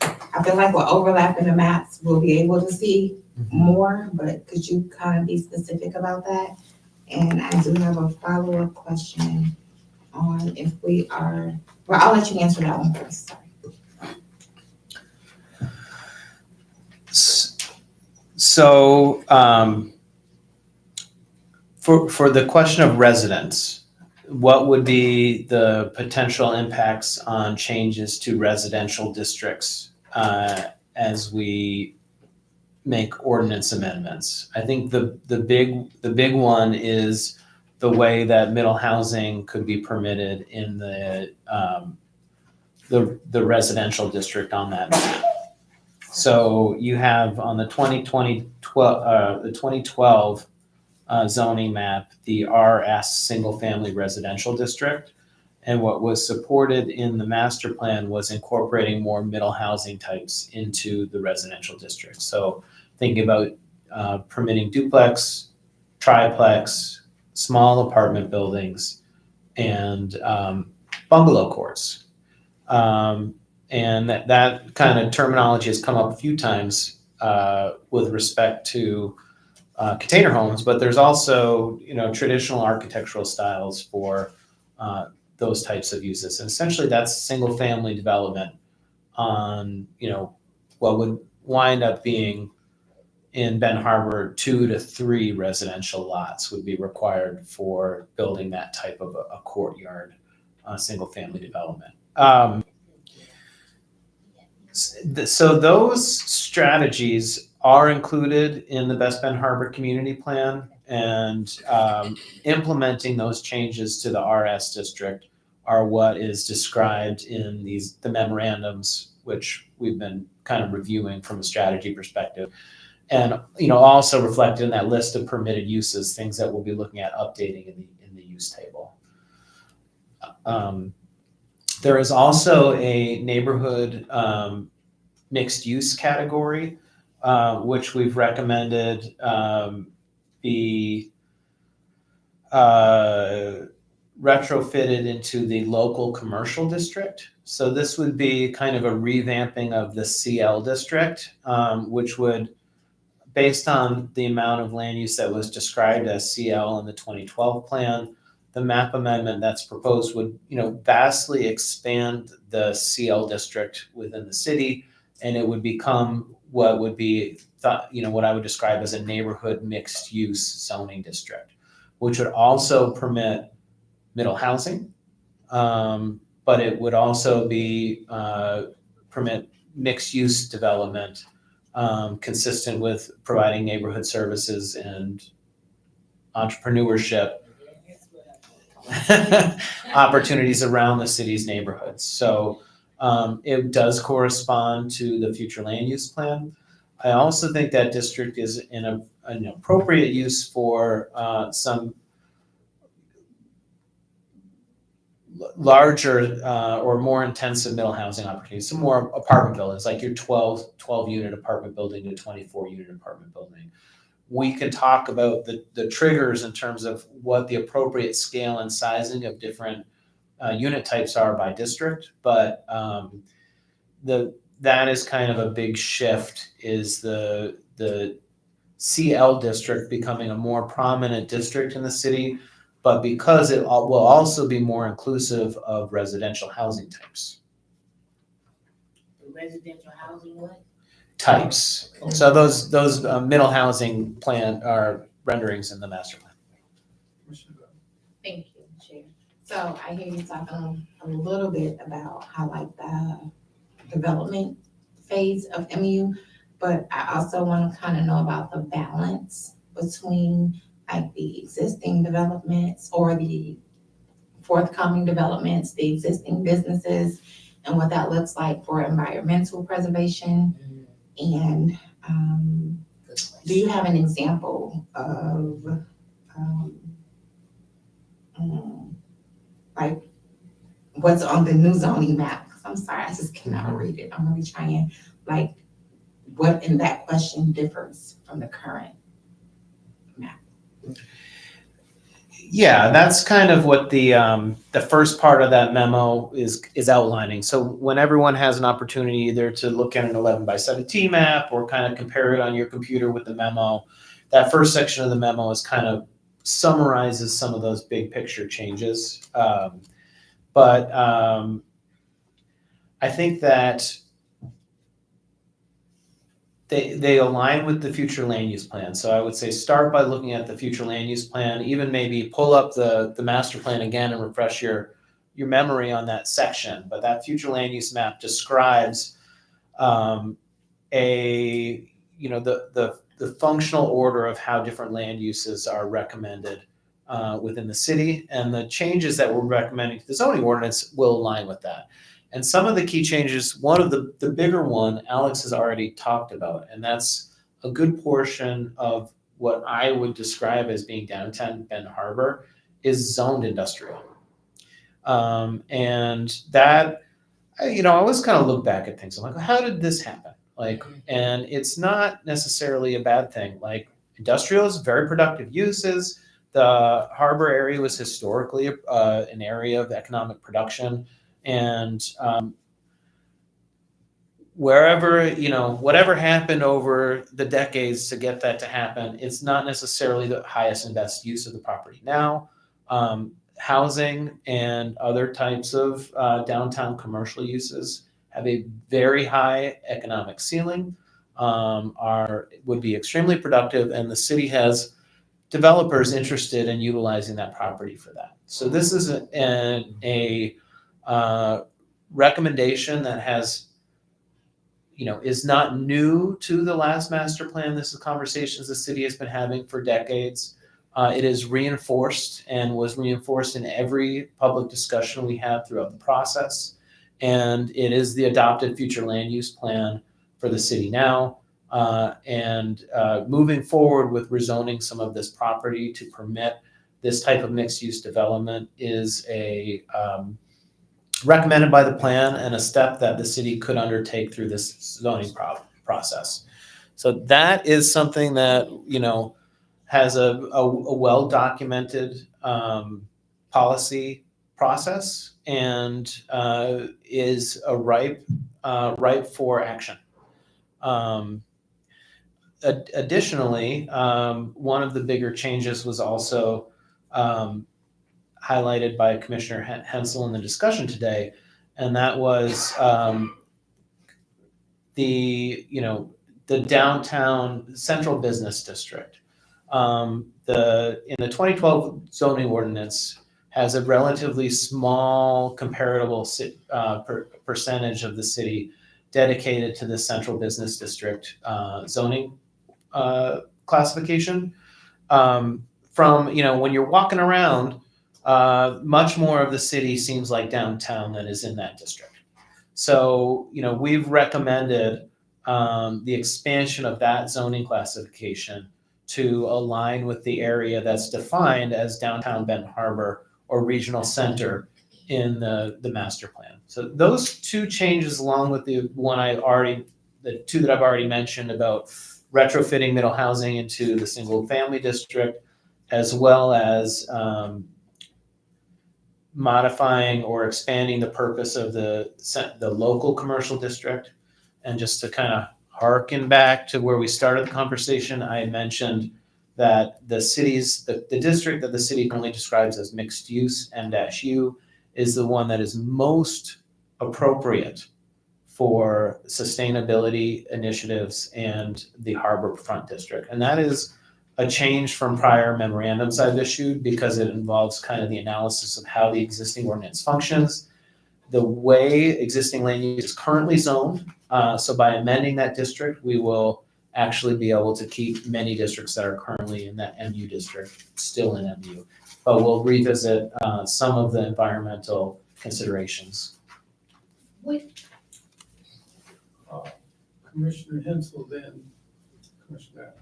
I feel like we're overlapping the maps, we'll be able to see more, but could you kind of be specific about that? And I do have a follow-up question on if we are, well, I'll let you answer that one first, sorry. So, for the question of residents, what would be the potential impacts on changes to residential districts as we make ordinance amendments? I think the big one is the way that middle housing could be permitted in the residential district on that map. So you have on the 2012 zoning map, the RS single family residential district. And what was supported in the master plan was incorporating more middle housing types into the residential district. So thinking about permitting duplex, triplex, small apartment buildings, and bungalow courts. And that kind of terminology has come up a few times with respect to container homes, but there's also, traditional architectural styles for those types of uses. And essentially that's single family development on, what would wind up being in Ben Harbor, 2 to 3 residential lots would be required for building that type of a courtyard, single family development. So those strategies are included in the Best Ben Harbor Community Plan, and implementing those changes to the RS district are what is described in the memorandums, which we've been kind of reviewing from a strategy perspective. And, also reflected in that list of permitted uses, things that we'll be looking at updating in the use table. There is also a neighborhood mixed use category, which we've recommended be retrofitted into the local commercial district. So this would be kind of a revamping of the CL district, which would, based on the amount of land use that was described as CL in the 2012 plan, the map amendment that's proposed would, vastly expand the CL district within the city, and it would become what would be what I would describe as a neighborhood mixed use zoning district, which would also permit middle housing, but it would also be permit mixed use development consistent with providing neighborhood services and entrepreneurship opportunities around the city's neighborhoods. So it does correspond to the future land use plan. I also think that district is in an appropriate use for some larger or more intensive middle housing opportunities, some more apartment buildings, like your 12 unit apartment building to 24 unit apartment building. We can talk about the triggers in terms of what the appropriate scale and sizing of different unit types are by district, but that is kind of a big shift, is the the CL district becoming a more prominent district in the city, but because it will also be more inclusive of residential housing types. Residential housing, what? Types. So those middle housing plan are renderings in the master plan. Thank you, Chair. So I hear you talking a little bit about how like the development phase of MU, but I also want to kind of know about the balance between like the existing developments or the forthcoming developments, the existing businesses, and what that looks like for environmental preservation. And do you have an example of like what's on the new zoning map? 'Cause I'm sorry, I just cannot read it. I'm really trying, like, what in that question differs from the current map? Yeah, that's kind of what the first part of that memo is outlining. So when everyone has an opportunity either to look at an 11x17 map or kind of compare it on your computer with the memo, that first section of the memo is kind of summarizes some of those big picture changes. But I think that they align with the future land use plan. So I would say start by looking at the future land use plan, even maybe pull up the master plan again and refresh your memory on that section. But that future land use map describes the functional order of how different land uses are recommended within the city, and the changes that we're recommending to the zoning ordinance will align with that. And some of the key changes, one of the bigger one, Alex has already talked about, and that's a good portion of what I would describe as being downtown Benton Harbor is zoned industrial. And that, I always kind of look back at things. I'm like, how did this happen? And it's not necessarily a bad thing. Like, industrial is very productive uses. The harbor area was historically an area of economic production. And whatever happened over the decades to get that to happen, it's not necessarily the highest and best use of the property now. Housing and other types of downtown commercial uses have a very high economic ceiling, would be extremely productive, and the city has developers interested in utilizing that property for that. So this is a recommendation that has, is not new to the last master plan. This is conversations the city has been having for decades. It is reinforced and was reinforced in every public discussion we had throughout the process. And it is the adopted future land use plan for the city now. Moving forward with rezoning some of this property to permit this type of mixed-use development is recommended by the plan and a step that the city could undertake through this zoning process. So that is something that, has a well-documented policy process and is ripe for action. Additionally, one of the bigger changes was also highlighted by Commissioner Hensel in the discussion today, and that was the downtown central business district. In the 2012 zoning ordinance has a relatively small comparable percentage of the city dedicated to the central business district zoning classification. From when you're walking around, much more of the city seems like downtown than is in that district. So we've recommended the expansion of that zoning classification to align with the area that's defined as downtown Benton Harbor or regional center in the master plan. So those two changes, along with the two that I've already mentioned about retrofitting middle housing into the single family district, as well as modifying or expanding the purpose of the local commercial district. And just to kind of harken back to where we started the conversation, I mentioned that the district that the city currently describes as mixed use, M-U, is the one that is most appropriate for sustainability initiatives and the harbor front district. And that is a change from prior memorandums I've issued because it involves kind of the analysis of how the existing ordinance functions, the way existing land use is currently zoned. So by amending that district, we will actually be able to keep many districts that are currently in that MU district still in MU. But we'll revisit some of the environmental considerations. Commissioner Hensel, then Commissioner Adams.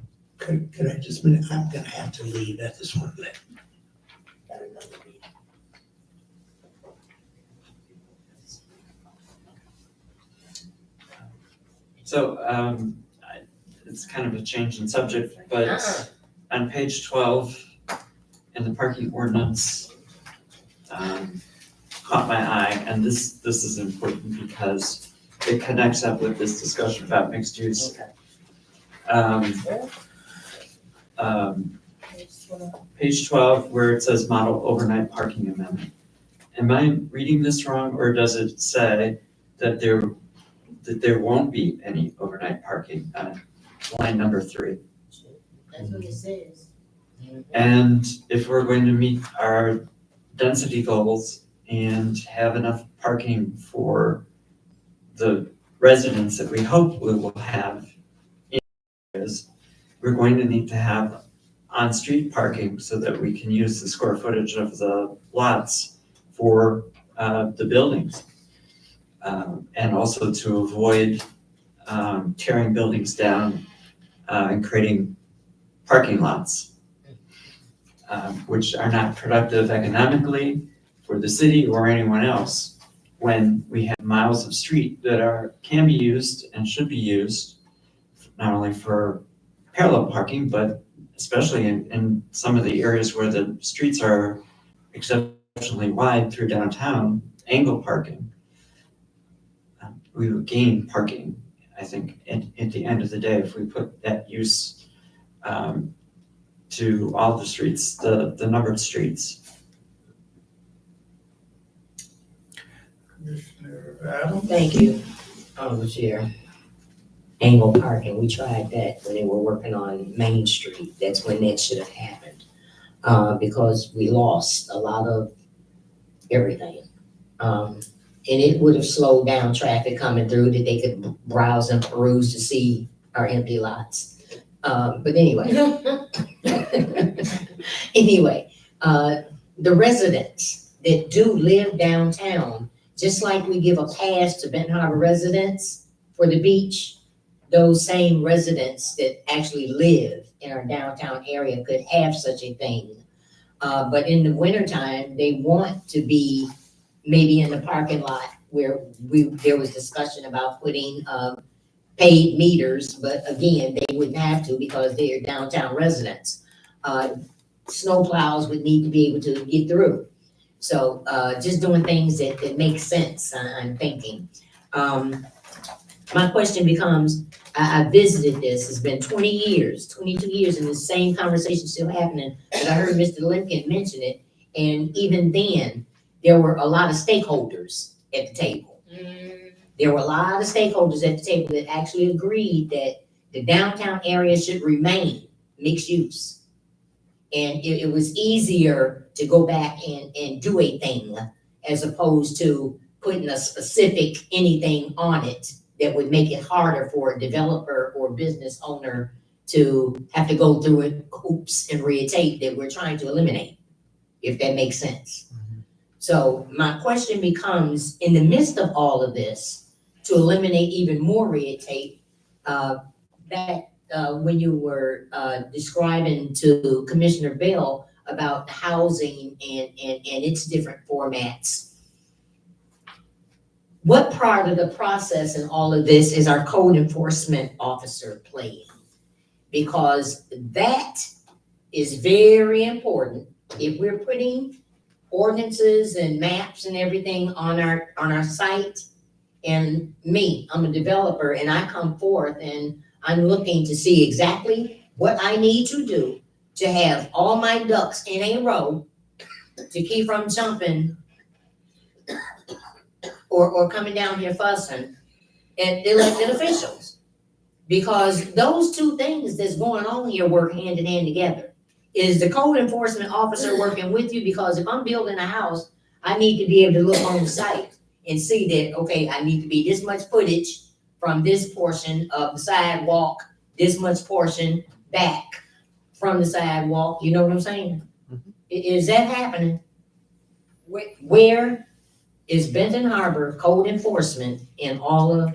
Could I just a minute, I'm gonna have to leave at this one, got another meeting. So, it's kind of a change in subject, but on page 12 in the parking ordinance, caught my eye, and this is important because it connects up with this discussion about mixed use. Page 12, where it says model overnight parking amendment. Am I reading this wrong, or does it say that there won't be any overnight parking on line number 3? That's what it says. And if we're going to meet our density goals and have enough parking for the residents that we hope we will have in areas, we're going to need to have on-street parking so that we can use the square footage of the lots for the buildings. And also to avoid tearing buildings down and creating parking lots, which are not productive economically for the city or anyone else when we have miles of street that can be used and should be used not only for parallel parking, but especially in some of the areas where the streets are exceptionally wide through downtown, angle parking. We would gain parking, I think, at the end of the day, if we put that use to all the streets, the numbered streets. Commissioner Adams? Thank you, Chair. Angle parking, we tried that when they were working on Main Street. That's when that should have happened. Because we lost a lot of everything. And it would have slowed down traffic coming through that they could browse and peruse to see our empty lots. But anyway. Anyway, the residents that do live downtown, just like we give a pass to Benton Harbor residents for the beach, those same residents that actually live in our downtown area could have such a thing. But in the wintertime, they want to be maybe in the parking lot where there was discussion about putting paid meters, but again, they wouldn't have to because they're downtown residents. Snow plows would need to be able to get through. So just doing things that make sense, I'm thinking. My question becomes, I visited this, it's been 20 years, 22 years, and the same conversation still happening, but I heard Mr. Lincoln mention it, and even then, there were a lot of stakeholders at the table. There were a lot of stakeholders at the table that actually agreed that the downtown area should remain mixed use. And it was easier to go back and do a thing as opposed to putting a specific anything on it that would make it harder for a developer or business owner to have to go through it, hoops and red tape that we're trying to eliminate, if that makes sense. So my question becomes, in the midst of all of this, to eliminate even more red tape, when you were describing to Commissioner Bell about housing and its different formats, what part of the process in all of this is our code enforcement officer playing? Because that is very important. If we're putting ordinances and maps and everything on our site, and me, I'm a developer, and I come forth and I'm looking to see exactly what I need to do to have all my ducks in a row to keep from jumping or coming down here fussing at elected officials. Because those two things that's going on here work hand in hand together. Is the code enforcement officer working with you? Because if I'm building a house, I need to be able to look on the site and see that, okay, I need to be this much footage from this portion of the sidewalk, this much portion back from the sidewalk, you know what I'm saying? Is that happening? Where is Benton Harbor code enforcement in all of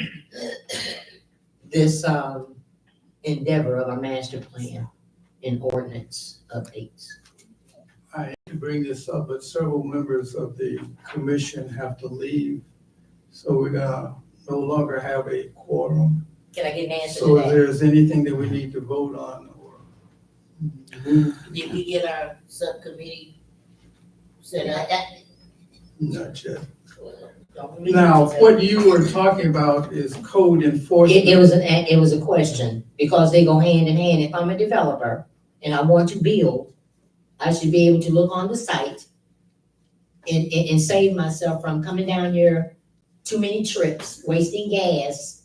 this endeavor of our master plan and ordinance updates? I hate to bring this up, but several members of the commission have to leave. So we're gonna no longer have a quorum. Can I get an answer to So if that? there's anything that we need to vote on or move, Did we get our subcommittee set up? not yet. Don't believe Now, it. what you were talking about is code enforcement. It was a question, because they go hand in hand. If I'm a developer and I want to build, I should be able to look on the site and save myself from coming down here too many trips, wasting gas,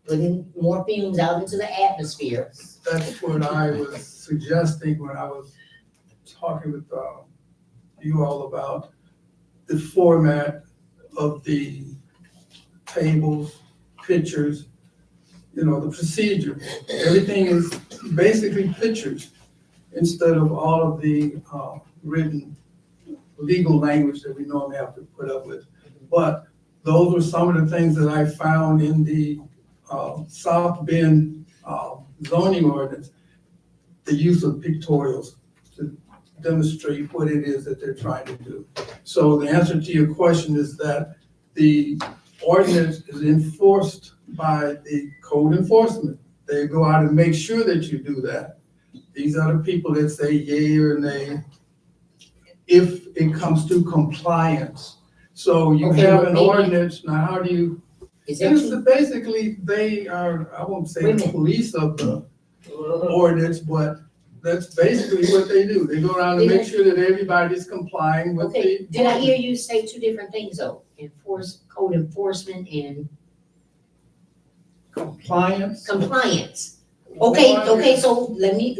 putting more fumes out into the atmosphere. That's what I was suggesting when I was talking with you all about the format of the tables, pictures, you know, the procedure. Everything is basically pictures instead of all of the written legal language that we normally have to put up with. But those were some of the things that I found in the South Bend zoning ordinance, the use of pictorials to demonstrate what it is that they're trying to do. So the answer to your question is that the ordinance is enforced by the code enforcement. They go out and make sure that you do that. These are the people that say yea or nay if it comes to compliance. So you Okay, have but an maybe- ordinance, now how do you, Is that it's too? basically, they are, I won't say Wait a the minute. police of the ordinance, but that's basically what they do. They go around and make sure that everybody's complying with Okay, the. did I hear you say two different things though? Code enforcement and Compliance. compliance. Okay, so let me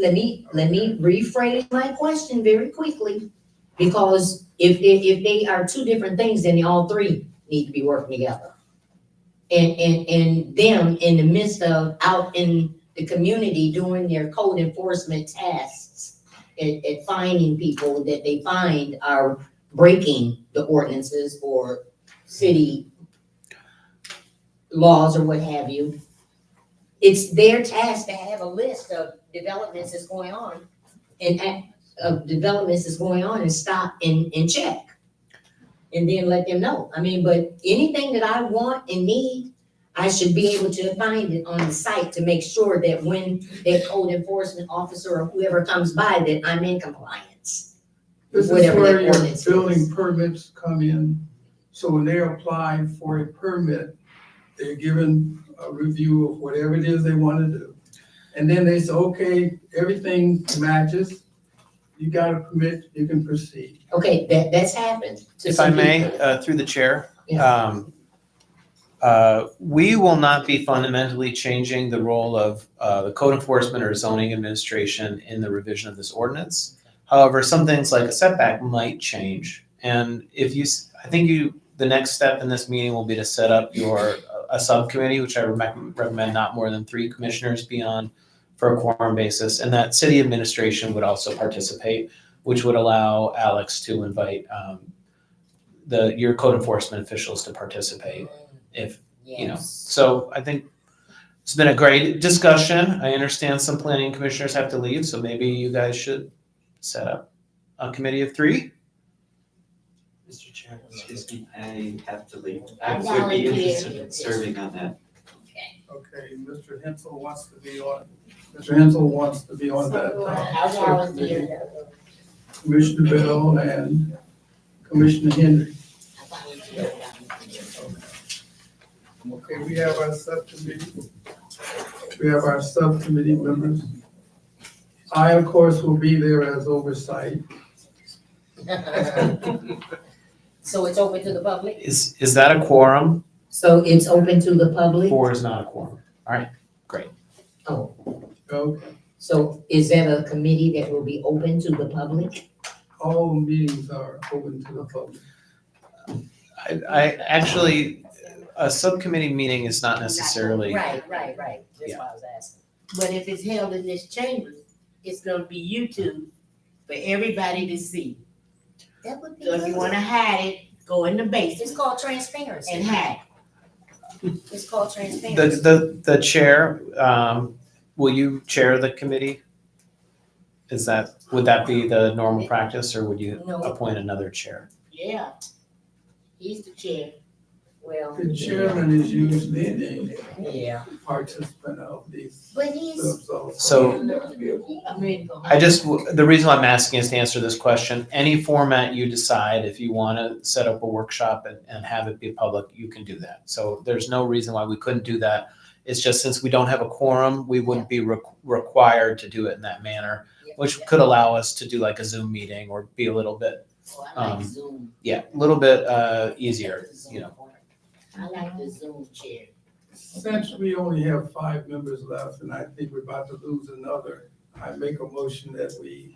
rephrase my question very quickly. Because if they are two different things, then all three need to be working together. And them in the midst of out in the community doing their code enforcement tasks at finding people that they find are breaking the ordinances or city laws or what have you. It's their task to have a list of developments that's going on and stop and check. And then let them know. I mean, but anything that I want and need, I should be able to find it on the site to make sure that when that code enforcement officer or whoever comes by, that I'm in compliance. This is Whatever where that your ordinance building is. permits come in. So when they're applying for a permit, they're given a review of whatever it is they want to do. And then they say, okay, everything matches. You got a permit, you can proceed. Okay, that's happened to If I some may, people. through the chair, Yeah. we will not be fundamentally changing the role of the code enforcement or zoning administration in the revision of this ordinance. However, some things like a setback might change. And if you, I think the next step in this meeting will be to set up a subcommittee, which I recommend not more than 3 commissioners be on for a quorum basis, and that city administration would also participate, which would allow Alex to invite your code enforcement officials to participate if, you know. Yes. So I think it's been a great discussion. I understand some planning commissioners have to leave, so maybe you guys should set up a committee of 3. Mr. Chair, excuse me, I have to leave. I I would be volunteer. interested in serving on that. Okay, Mr. Hensel wants to be on that. I volunteer. Commissioner Bell and Commissioner Henry. I volunteer. Okay, we have our subcommittee. We have our subcommittee members. I, of course, will be there as oversight. So it's open to the public? Is that a quorum? So it's open to the public? 4 is not a quorum. Oh, Okay, so is that a committee that will be open to the public? all meetings are open to the public. I actually, a subcommittee meeting is not necessarily. Right. That's Yeah. why I was asking. But if it's held in this chamber, it's gonna be YouTube for everybody to see. That would be So if you wanna hide it, go in the basement It's called transparency. and hide. It's called transparency. The chair, will you chair the committee? Would that be the normal practice, or would you No. appoint another chair? Yeah. He's the chair. Well, The chairman is usually the yeah. participant of these But he's, clubs also. So I'm ready to go home. the reason why I'm asking is to answer this question. Any format you decide, if you want to set up a workshop and have it be public, you can do that. So there's no reason why we couldn't do that. It's just since we don't have a quorum, we wouldn't be required to do it in that manner, which could allow us to do like a Zoom meeting or be a little bit, Oh, I like um, Zoom. a little bit easier, you know. I like the Zoom chair. Since we only have 5 members left, and I think we're about to lose another, I make a motion that we,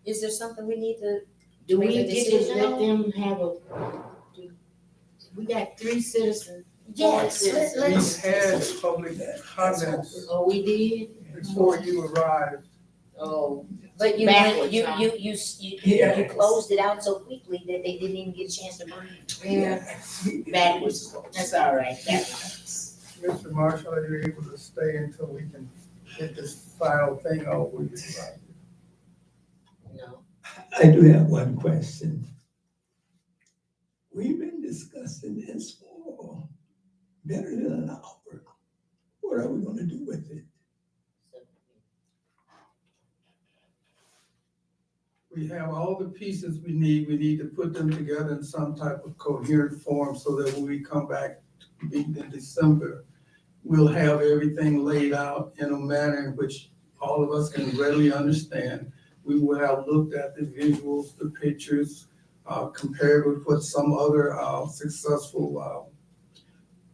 Is there something we need to, Do Make we a get to decision let on? them have we got 3 citizens. yes, we let's, had public comments Oh, we did? before you arrived. Oh, but you, Backwards, you, huh? you closed it out so quickly that they didn't even get a chance to breathe. yeah, backwards. That's all right, backwards. Mr. Marshall, are you able to stay until we can get this final thing out with you? No. I do have one question. We've been discussing this for better than an hour. What are we gonna do with it? We have all the pieces we need to put them together in some type of coherent form so that when we come back to meet in December, we'll have everything laid out in a manner in which all of us can readily understand. We will have looked at the visuals, the pictures, compared with what some other successful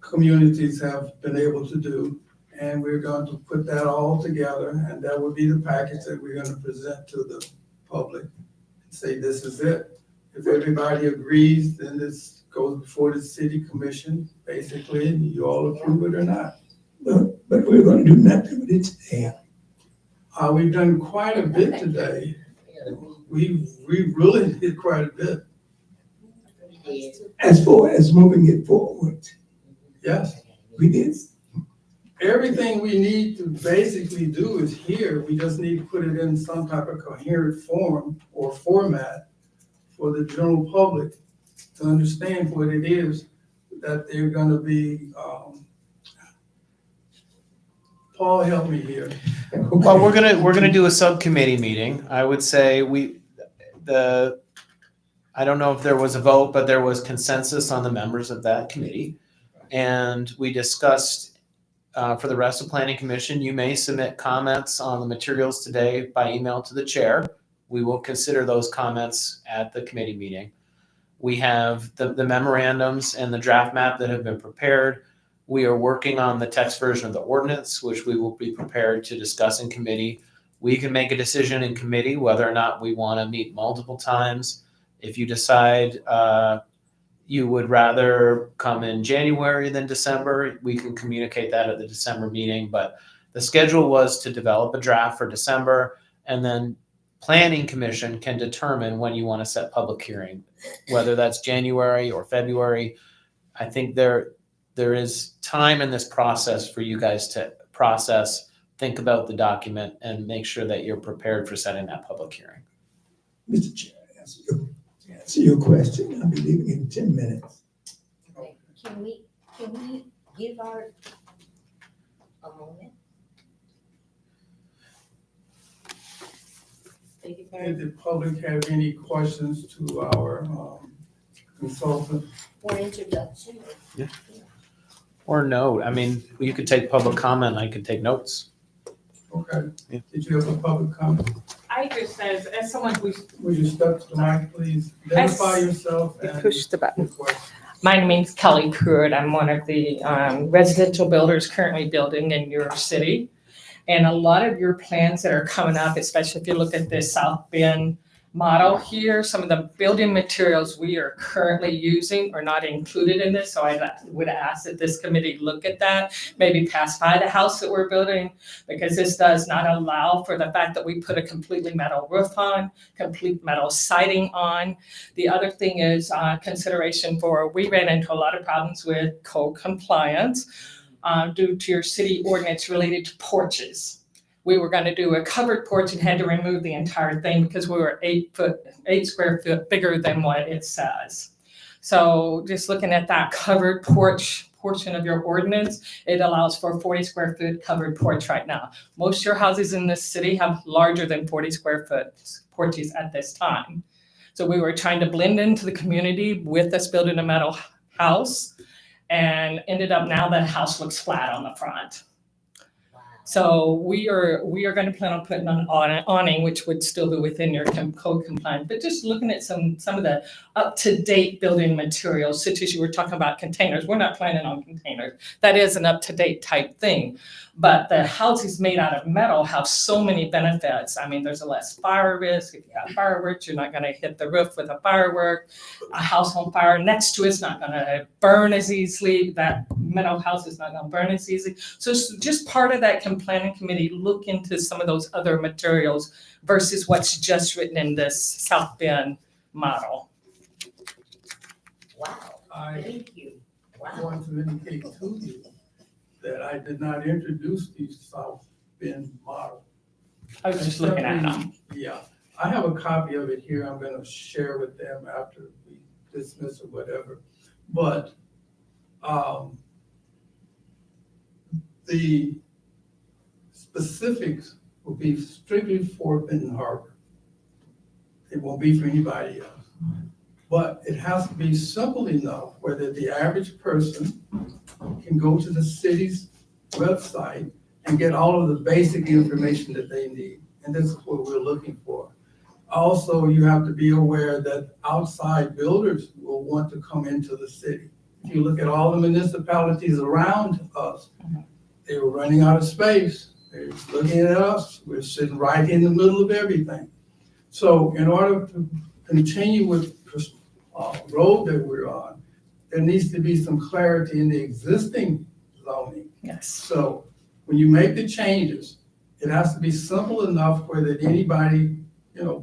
communities have been able to do. And we're going to put that all together, and that will be the package that we're gonna present to the public. Say, this is it. If everybody agrees, then this goes before the city commission, basically, and you all approve it or not. But we're gonna do nothing with it today. We've done quite a bit today. We really did quite a bit, Yeah. As far as moving it forward, yes. we did. Everything we need to basically do is here. We just need to put it in some type of coherent form or format for the general public to understand what it is that they're gonna be, Paul, help me here. Well, we're gonna do a subcommittee meeting. I would say I don't know if there was a vote, but there was consensus on the members of that committee. And we discussed, for the rest of Planning Commission, you may submit comments on the materials today by email to the chair. We will consider those comments at the committee meeting. We have the memorandums and the draft map that have been prepared. We are working on the text version of the ordinance, which we will be prepared to discuss in committee. We can make a decision in committee whether or not we want to meet multiple times. If you decide you would rather come in January than December, we can communicate that at the December meeting. But the schedule was to develop a draft for December, and then Planning Commission can determine when you want to set public hearing, whether that's January or February. I think there is time in this process for you guys to process, think about the document, and make sure that you're prepared for setting that public hearing. Mr. Chair, answer your question. I'll be leaving in 10 minutes. Okay, can we give our, a moment? Thank you very Did the public have any questions to our consultant? For introduction. Or note, I mean, you could take public comment, I could take notes. Okay. Yeah. Did you have a public comment? I just, as someone who's, Would you step to the mic, please? Identify yourself and push the button. your question. My name's Kelly Pruitt. I'm one of the residential builders currently building in New York City. And a lot of your plans that are coming up, especially if you look at this South Bend model here, some of the building materials we are currently using are not included in this. So I would ask that this committee look at that, maybe pass by the house that we're building, because this does not allow for the fact that we put a completely metal roof on, complete metal siding on. The other thing is consideration for, we ran into a lot of problems with code compliance due to your city ordinance related to porches. We were going to do a covered porch and had to remove the entire thing because we were 8 square foot bigger than what it says. So just looking at that covered porch portion of your ordinance, it allows for a 40 square foot covered porch right now. Most of your houses in this city have larger than 40 square foot porches at this time. So we were trying to blend into the community with us building a metal house, and ended up now the house looks flat on the front. So we are going to plan on putting an awning, which would still be within your code compliant, but just looking at some of the up-to-date building materials, such as you were talking about containers. We're not planning on containers. That is an up-to-date type thing. But the houses made out of metal have so many benefits. I mean, there's a less fire risk. If you have fireworks, you're not going to hit the roof with a firework. A house on fire next to it's not going to burn as easily. That metal house is not going to burn as easily. So it's just part of that planning committee, look into some of those other materials versus what's just written in this South Bend model. Wow, I thank you. Wow. want to indicate to you that I did not introduce the South Bend model. I was just looking at them. Yeah, I have a copy of it here. I'm gonna share with them after we dismiss or whatever. But, the specifics will be strictly for Benton Harbor. It won't be for anybody else. But it has to be simple enough where that the average person can go to the city's website and get all of the basic information that they need. And this is what we're looking for. Also, you have to be aware that outside builders will want to come into the city. If you look at all the municipalities around us, they were running out of space. They're looking at us. We're sitting right in the middle of everything. So in order to continue with the road that we're on, there needs to be some clarity in the existing zoning. Yes. So when you make the changes, it has to be simple enough where that anybody,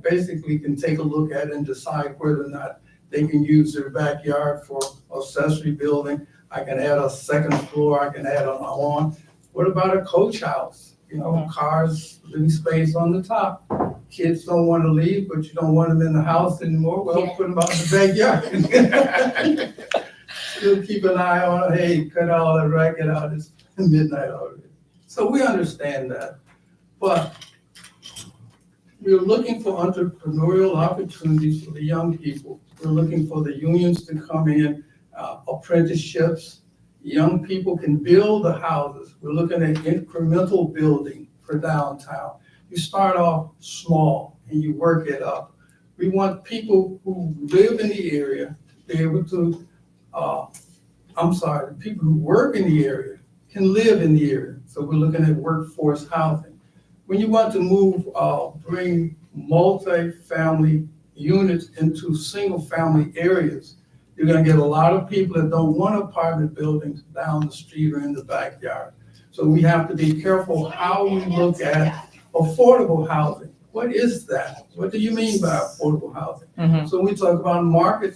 basically can take a look at it and decide whether or not they can use their backyard for accessory building. I can add a second floor, I can add an awning. What about a coach house? Cars, living space on the top. Kids don't want to leave, but you don't want them in the house anymore. Well, Yeah. put them out in the backyard. Still keep an eye on, hey, cut all that racket out, it's midnight already. So we understand that. But we're looking for entrepreneurial opportunities for the young people. We're looking for the unions to come in, apprenticeships. Young people can build the houses. We're looking at incremental building for downtown. You start off small and you work it up. We want people who live in the area to be able to, the people who work in the area can live in the area. So we're looking at workforce housing. When you want to bring multi-family units into single-family areas, you're gonna get a lot of people that don't want apartment buildings down the street or in the backyard. So we have to be careful how we look at affordable housing. What is that? What do you mean by affordable housing? Mhm. So we talk about market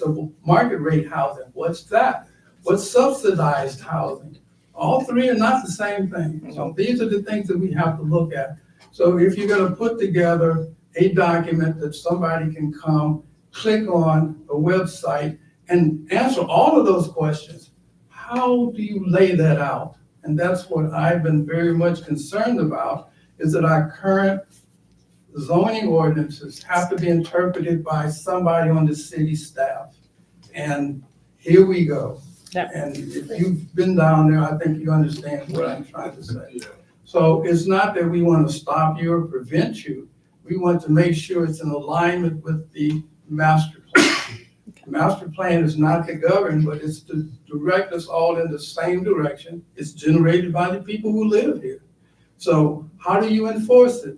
rate housing. What's that? What's subsidized housing? All three are not the same thing. So these are the things that we have to look at. So if you're gonna put together a document that somebody can come, click on a website and answer all of those questions, how do you lay that out? And that's what I've been very much concerned about, is that our current zoning ordinances have to be interpreted by somebody on the city staff. And here we go. Yeah. And if you've been down there, I think you understand what I'm trying to say. So it's not that we want to stop you or prevent you. We want to make sure it's in alignment with the master plan. The master plan is not to govern, but it's to direct us all in the same direction. It's generated by the people who live here. So how do you enforce it?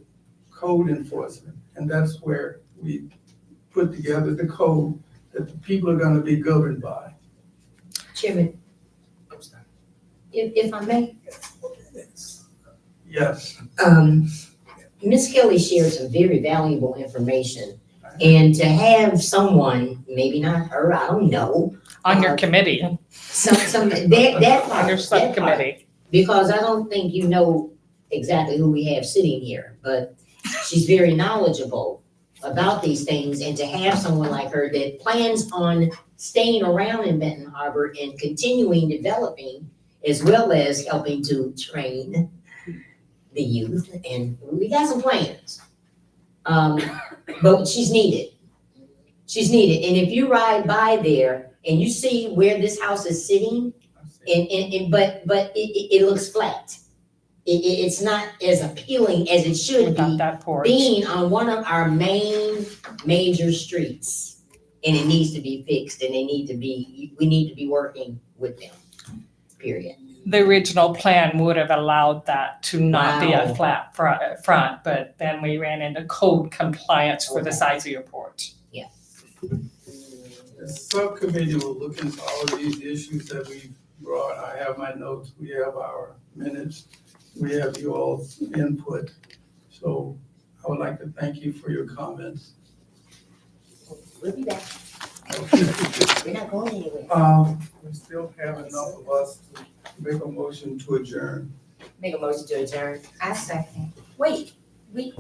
Code enforcement. And that's where we put together the code that the people are gonna be governed by. Chairman, if I may, Yes. Ms. Kelly shared some very valuable information. And to have someone, maybe not her, I don't know, On your committee, some, that part. on your that part. subcommittee. Because I don't think you know exactly who we have sitting here, but she's very knowledgeable about these things, and to have someone like her that plans on staying around in Benton Harbor and continuing developing, as well as helping to train the youth, and we got some plans. But she's needed. She's needed, and if you ride by there and you see where this house is sitting, but it looks flat. It's not as appealing as it should Without be, that porch. being on one of our main major streets. And it needs to be fixed, and we need to be working with them, period. The original plan would have allowed that to not be a Wow. flat front, but then we ran into code compliance for the size of your porch. The subcommittee will look into all of these issues that we brought. I have my notes, we have our minutes, we have you all's input. So I would like to thank you for your comments. We'll be back. We're not going anywhere. We still have enough of us to make a motion to adjourn. Make a motion to adjourn. I second. Wait, We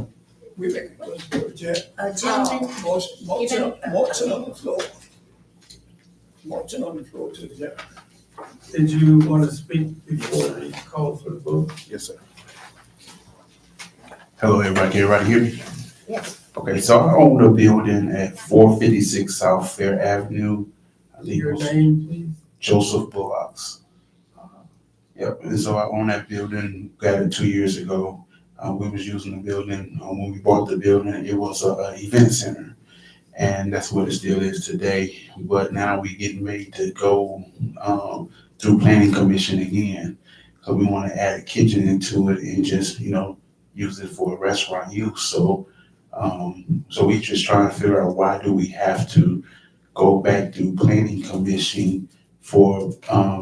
make a motion to adjourn. gentlemen, Motion on the floor. Motion on the floor to adjourn. Did you want to speak before we call for the vote? Yes, sir. Hello, everybody. Can everybody hear me? yes, Okay, so I own a building at 456 South Fair Avenue. I think it Your was name, please? Joseph Bullocks. Yep, and so I own that building, got it 2 years ago. We was using the building, when we bought the building, it was a event center. And that's what it still is today. But now we getting ready to go through planning commission again. So we want to add a kitchen into it and just, use it for restaurant use. So we just trying to figure out, why do we have to go back to planning commission for,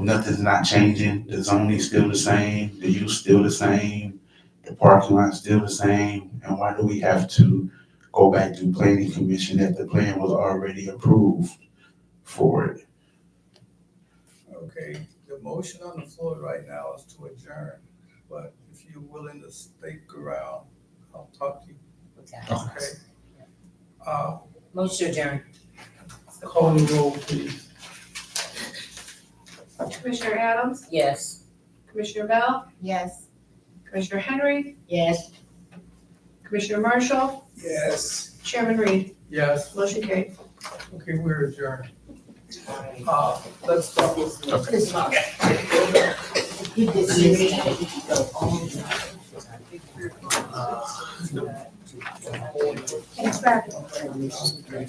nothing's not changing. The zoning's still the same, the use still the same, the parking lot's still the same. And why do we have to go back to planning commission that the plan was already approved for it? Okay, the motion on the floor right now is to adjourn, but if you're willing to stick around, I'll talk to you, okay? motion to adjourn. Call the roll, please. Commissioner Adams, Yes. Commissioner Bell, Yes. Commissioner Henry, Yes. Commissioner Marshall, Yes. Chairman Reed. Yes, Motion carried. okay, we're adjourned. Let's start with. You did this. Go on. Thanks, Rob.